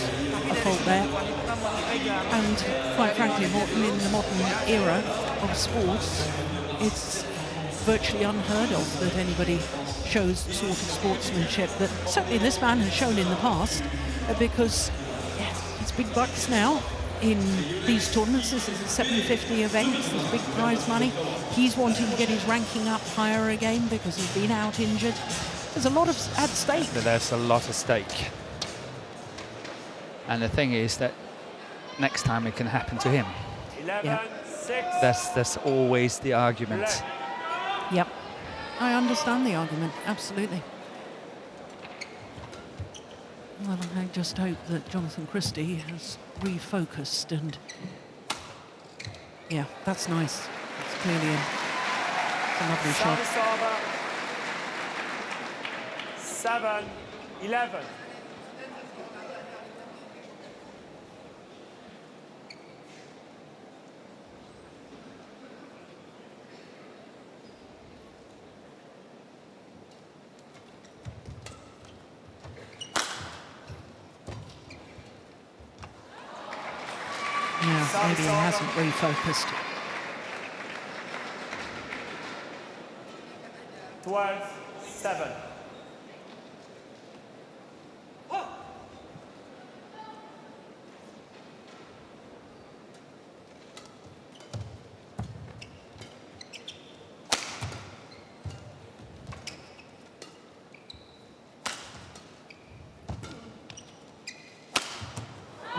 a fault there, and quite frankly, in the modern era of sports, it's virtually unheard of that anybody shows the sort of sportsmanship that certainly this man has shown in the past, because it's big bucks now in these tournaments. This is a 750 event, there's big prize money. He's wanting to get his ranking up higher again because he's been out injured. There's a lot at stake. There's a lot at stake. And the thing is that next time it can happen to him. 11-6. That's always the argument. Yep, I understand the argument, absolutely. Well, I just hope that Jonatan CHRISTIE has refocused, and yeah, that's nice. It's clearly a lovely shot. Service over. 7-11. Yeah, maybe he hasn't refocused. 12-7.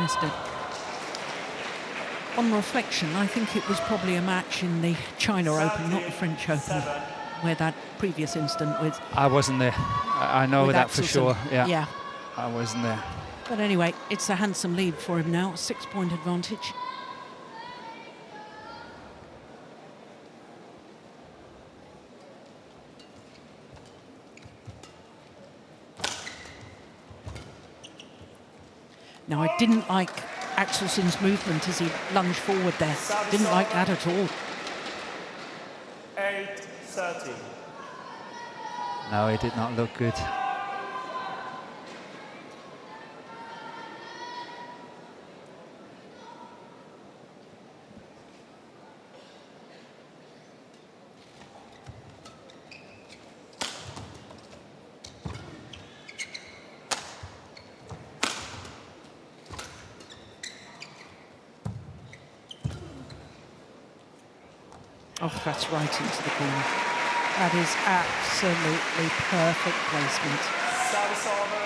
Missed it. On reflection, I think it was probably a match in the China Open, not the French Open, where that previous incident with... I wasn't there. I know that for sure. Yeah. I wasn't there. But anyway, it's a handsome lead for him now, 6-point advantage. Now, I didn't like Axelsen's movement as he lunged forward there. Didn't like that at all. 8-13. No, it did not look good. Oh, that's right into the corner. That is absolutely perfect placement. Service over.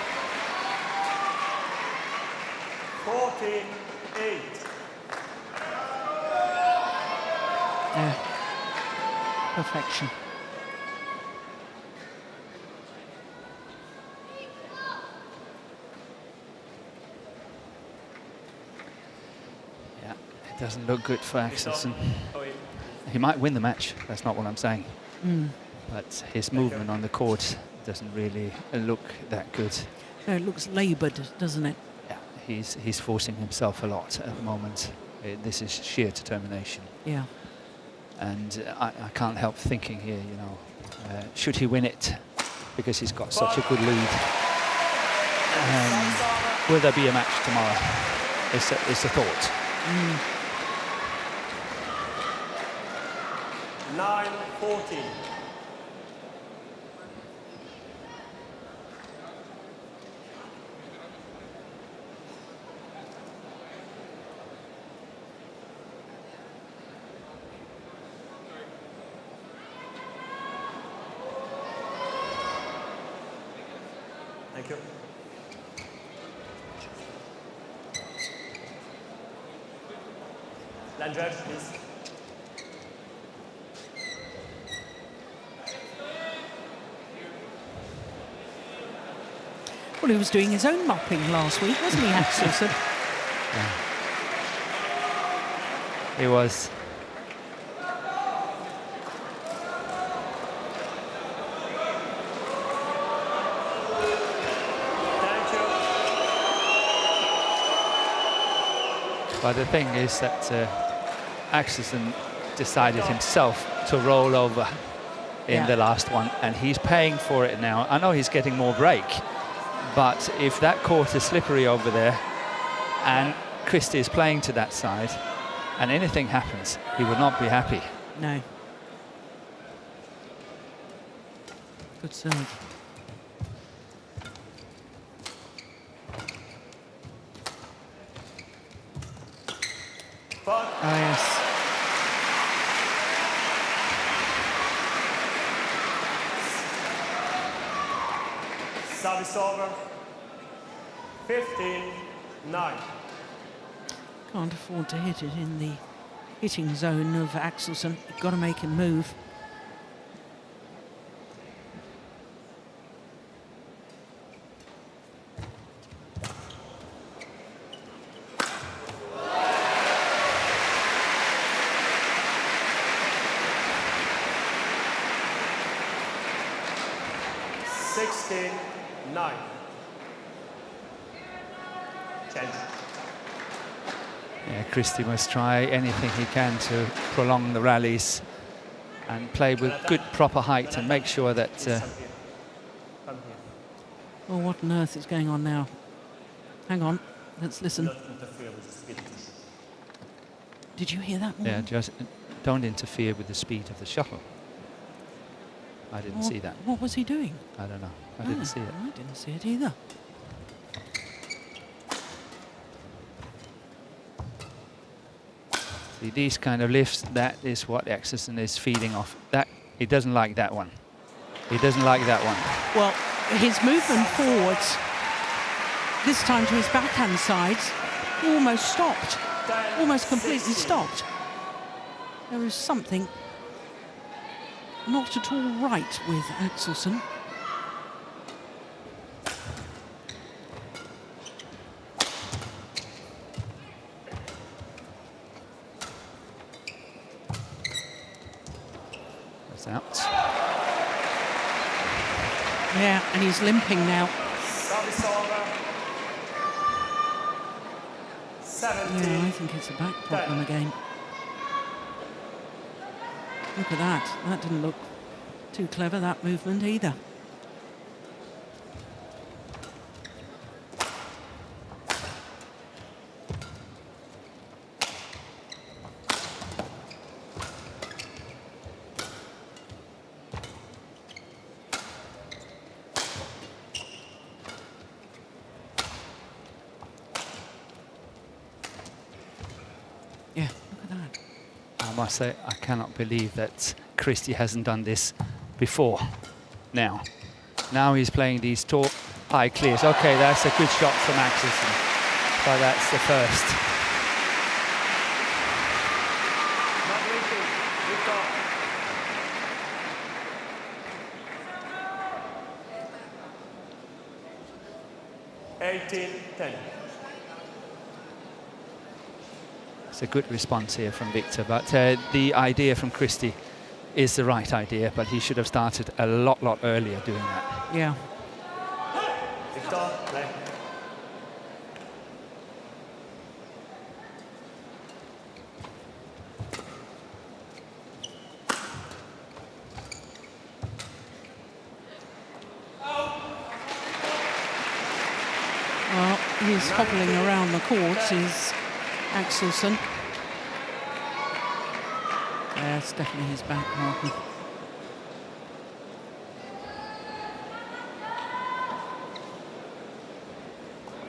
14-8. Yeah. Perfection. Yeah, it doesn't look good for Axelsen. He might win the match, that's not what I'm saying. But his movement on the court doesn't really look that good. No, it looks laboured, doesn't it? Yeah, he's forcing himself a lot at the moment. This is sheer determination. Yeah. And I can't help thinking here, you know, should he win it? Because he's got such a good lead. Will there be a match tomorrow? It's a thought. 9-14. Thank you. Line judge, please. Well, he was doing his own mopping last week, wasn't he, Axelsen? He was. Thank you. But the thing is that Axelsen decided himself to roll over in the last one, and he's paying for it now. I know he's getting more break, but if that court is slippery over there and Christie is playing to that side and anything happens, he would not be happy. No. Good serve. Fun. Oh, yes. Service over. 15-9. Can't afford to hit it in the hitting zone of Axelsen. You've got to make him move. Yeah, Christie must try anything he can to prolong the rallies and play with good proper height and make sure that Oh, what on earth is going on now? Hang on, let's listen. Did you hear that one? yeah, just don't interfere with the speed of the shuttle. I didn't see that. What was he doing? I don't know. I didn't see it. I didn't see it either. See, these kind of lifts, that is what Axelsen is feeding off. That he doesn't like that one. He doesn't like that one. Well, his movement forwards, this time to his backhand side, almost stopped. Almost completely stopped. There is something not at all right with Axelsen. That's out. Yeah, and he's limping now. Service over. 17. Yeah, I think it's a back problem again. Look at that. That didn't look too clever, that movement either. Yeah, look at that. I must say, I cannot believe that Christie hasn't done this before. Now he's playing these tall, high clears. Okay, that's a good shot from Axelsen, but that's the first. Not leaking. Victor. 18-10. It's a good response here from Viktor, but the idea from Christie is the right idea, but he should have started a lot earlier doing that. Yeah. Victor, play. Well, he's hobbling around the courts, is Axelsen. Yeah, it's definitely his back, Martin.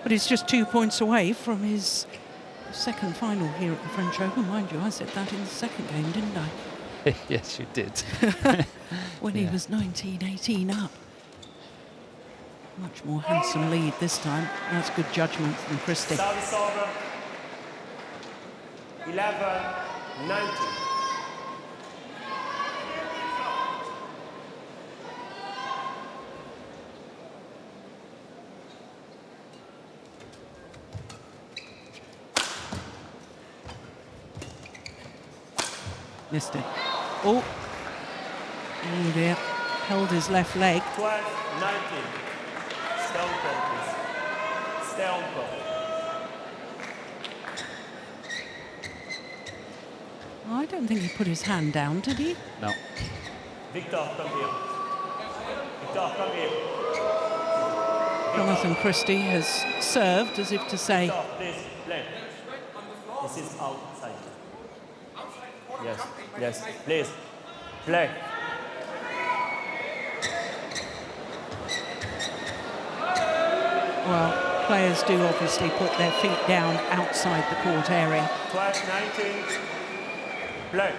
But he's just 2 points away from his second final here at the French Open. Mind you, I said that in the second game, didn't I? Yes, you did. When he was 19-18 up. Much more handsome lead this time. That's good judgment from Christie. Service over. 11-19. Missed it. Oh. Oh dear. Held his left leg. 12, 19. Stay on court, please. Stay on court. I don't think he put his hand down, did he? No. Viktor, come here. Viktor, come here. Jonatan CHRISTIE has served as if to say, Viktor, please, play. This is outside. Yes, yes, please, play. well, players do obviously put their feet down outside the court area. 12, 19, play.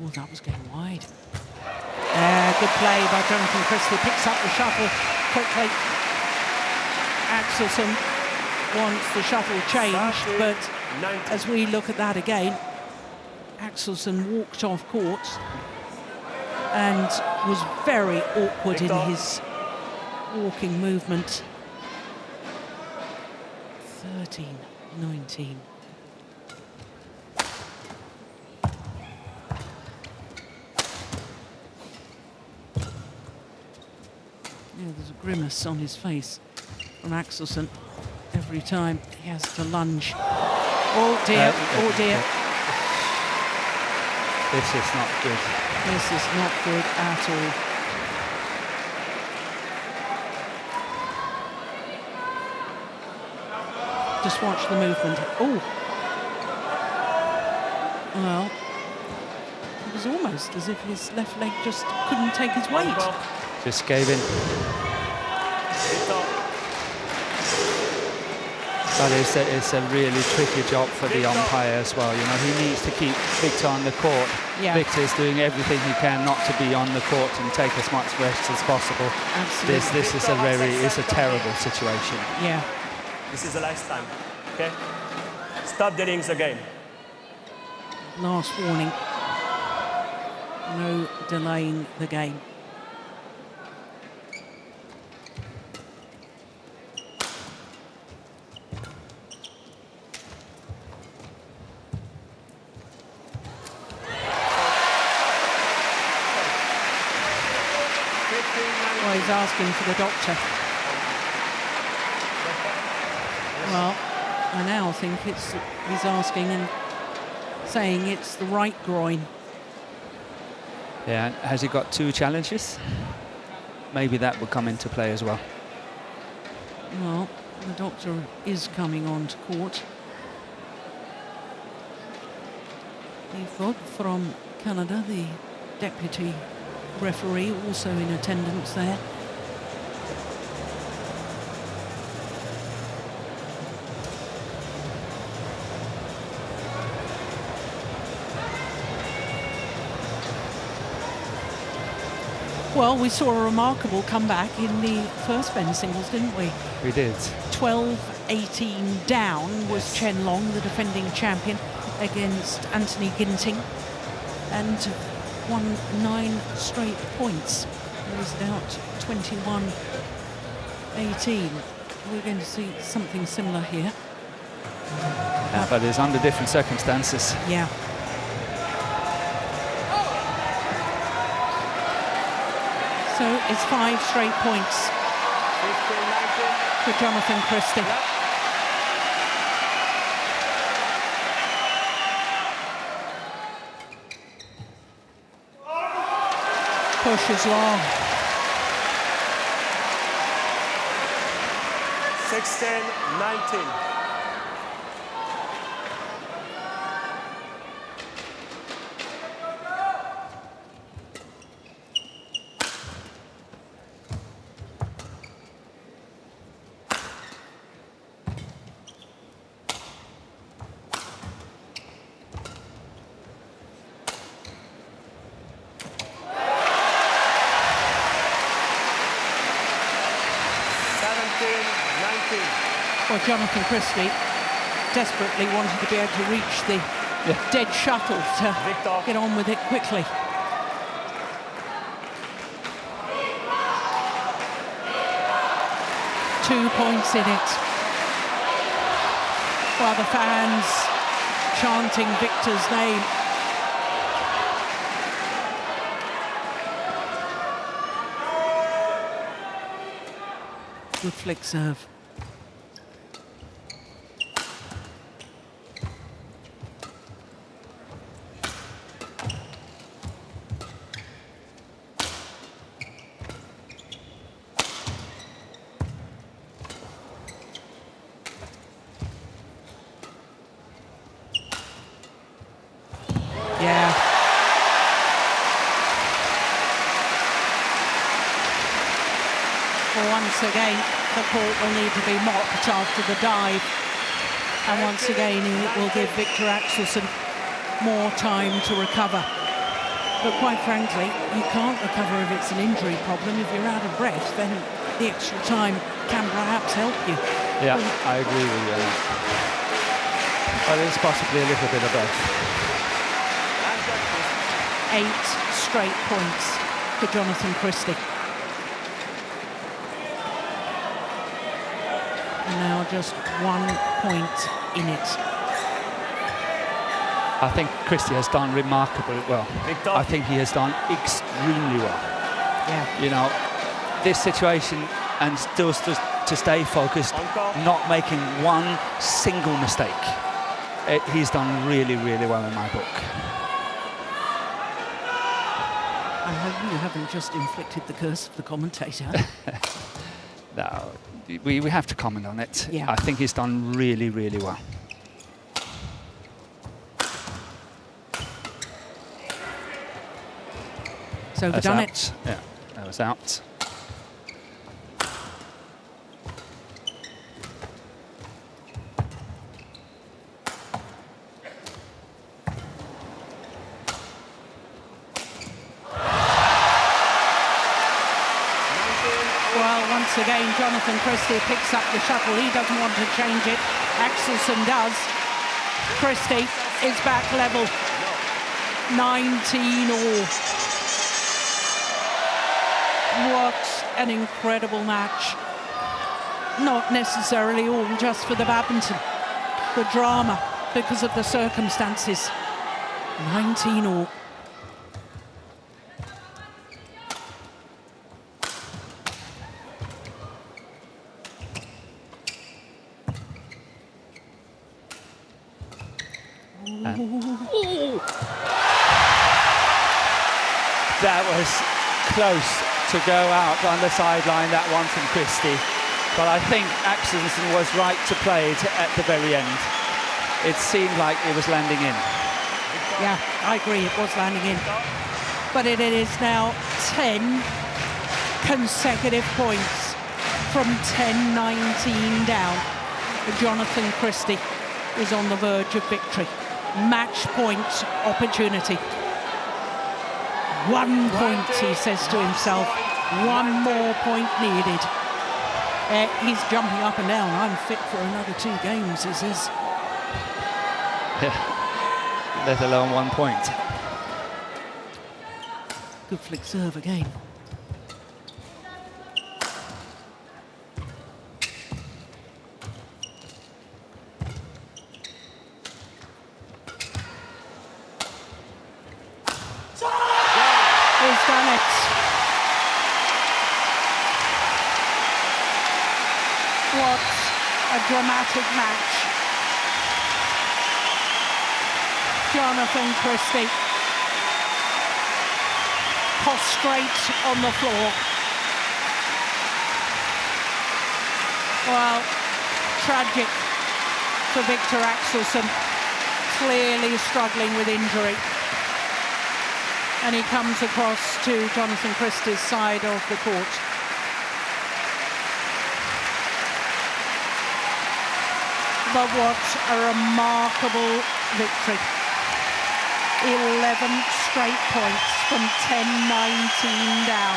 Oh, that was getting wide. Good play by Jonatan CHRISTIE. Picks up the shuttle quickly. Axelsen wants the shuttle changed, but as we look at that again, Axelsen walked off court and was very awkward in his walking movement. 13-19. Yeah, there's a grimace on his face from Axelsen every time he has to lunge. Oh dear, oh dear. This is not good. This is not good at all. Just watch the movement. Oh. Well, it was almost as if his left leg just couldn't take his weight. Just gave in. But it's a really tricky job for the umpire as well. You know, he needs to keep Viktor on the court. Yeah. Viktor is doing everything he can not to be on the court and take as much rest as possible. Absolutely. This is a terrible situation. Yeah. This is the last time, okay? Stop delaying the game. Last warning. No delaying the game. Well, he's asking for the doctor. Well, I now think he's asking and saying it's the right groin. Yeah, has he got 2 challenges? Maybe that will come into play as well. Well, the doctor is coming on to court. Yvonne from Canada, the deputy referee, also in attendance there. Well, we saw a remarkable comeback in the first men's singles, didn't we? We did. 12-18 down was Chen Long, the defending champion, against Anthony Ginting, and won 9 straight points. Closed out 21-18. We're going to see something similar here. But it's under different circumstances. Yeah. So it's 5 straight points 15-19. for Jonatan CHRISTIE. Push is long. 16-19. Well, Jonatan CHRISTIE desperately wanted to be able to reach the dead shuttle to Viktor. get on with it quickly. 2 points in it. While the fans chanting Viktor's name. Good flick serve. Yeah. Well, once again, the court will need to be mopped after the dive. And once again, it will give Viktor Axelsen more time to recover. But quite frankly, you can't recover if it's an injury problem. If you're out of breath, then the extra time can perhaps help you. Yeah, I agree with you. But it's possibly a little bit of both. 8 straight points for Jonatan CHRISTIE. And now just 1 point in it. I think CHRISTIE has done remarkably well. Viktor. I think he has done extremely well. Yeah. You know, this situation, and still to stay focused, not making one single mistake. He's done really, really well in my book. I hope you haven't just inflicted the curse of the commentator. No, we have to comment on it. Yeah. I think he's done really, really well. So That's overdone out. it. Yeah, that was out. Well, once again, Jonatan CHRISTIE picks up the shuttle. He doesn't want to change it. Axelsen does. CHRISTIE is back level. 19-all. What an incredible match. Not necessarily all just for the badminton. The drama, because of the circumstances. 19-all. That was close to go out on the sideline, that one from CHRISTIE. But I think Axelsen was right to play it at the very end. It seemed like it was landing in. Yeah, I agree, it was landing in. But it is now 10 consecutive points from 10-19 down. Jonatan CHRISTIE is on the verge of victory. Match point opportunity. 1 point, he says to himself. 1 more point needed. He's jumping up and down. I'm fit for another 2 games, he says. Yeah. Let alone 1 point. Good flick serve again. He's done it. What a dramatic match. Jonatan CHRISTIE prostrate on the floor. Well, tragic for Viktor Axelsen, clearly struggling with injury. And he comes across to Jonatan CHRISTIE's side of the court. But what a remarkable victory. 11 straight points from 10-19 down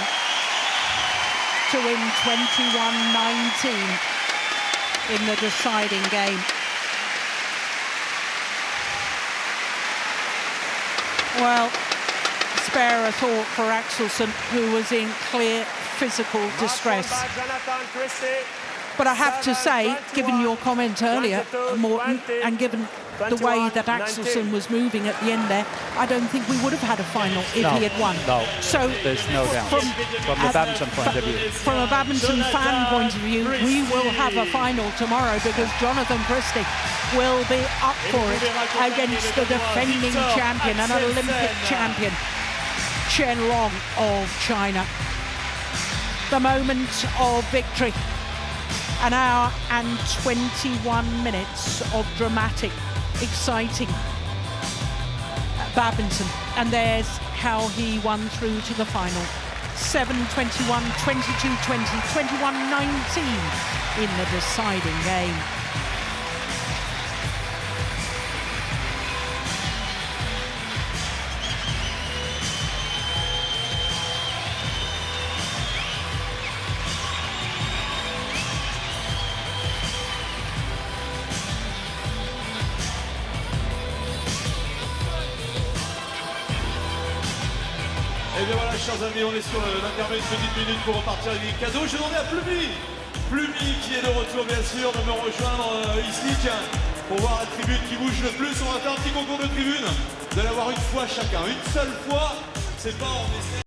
to win 21-19 in the deciding game. Well, spare a thought for Axelsen, who was in clear physical distress. Jonatan CHRISTIE. But I have to say, given your comment earlier, Morten, and given the way that Axelsen was moving at the end there, I don't think we would have had a final if he had won. No, so there's no doubt. From the badminton point of view. From a badminton fan point of view, we will have a final tomorrow because Jonatan CHRISTIE will be up for it against the defending champion and Olympic champion, Chen Long of China. The moment of victory. An hour and 21 minutes of dramatic, exciting badminton. And there's how he won through to the final. 7-21, 22-20, 21-19 in the deciding game. Et bien voilà, chers amis, on est sur l'intermède, une petite minute pour repartir avec les cadeaux. Je demandais à Plumy qui est de retour bien sûr, de me rejoindre ici, tiens, pour voir la tribune qui bouge le plus. On va faire un petit concours de tribune, de l'avoir une fois chacun. Une seule fois, c'est pas en essai.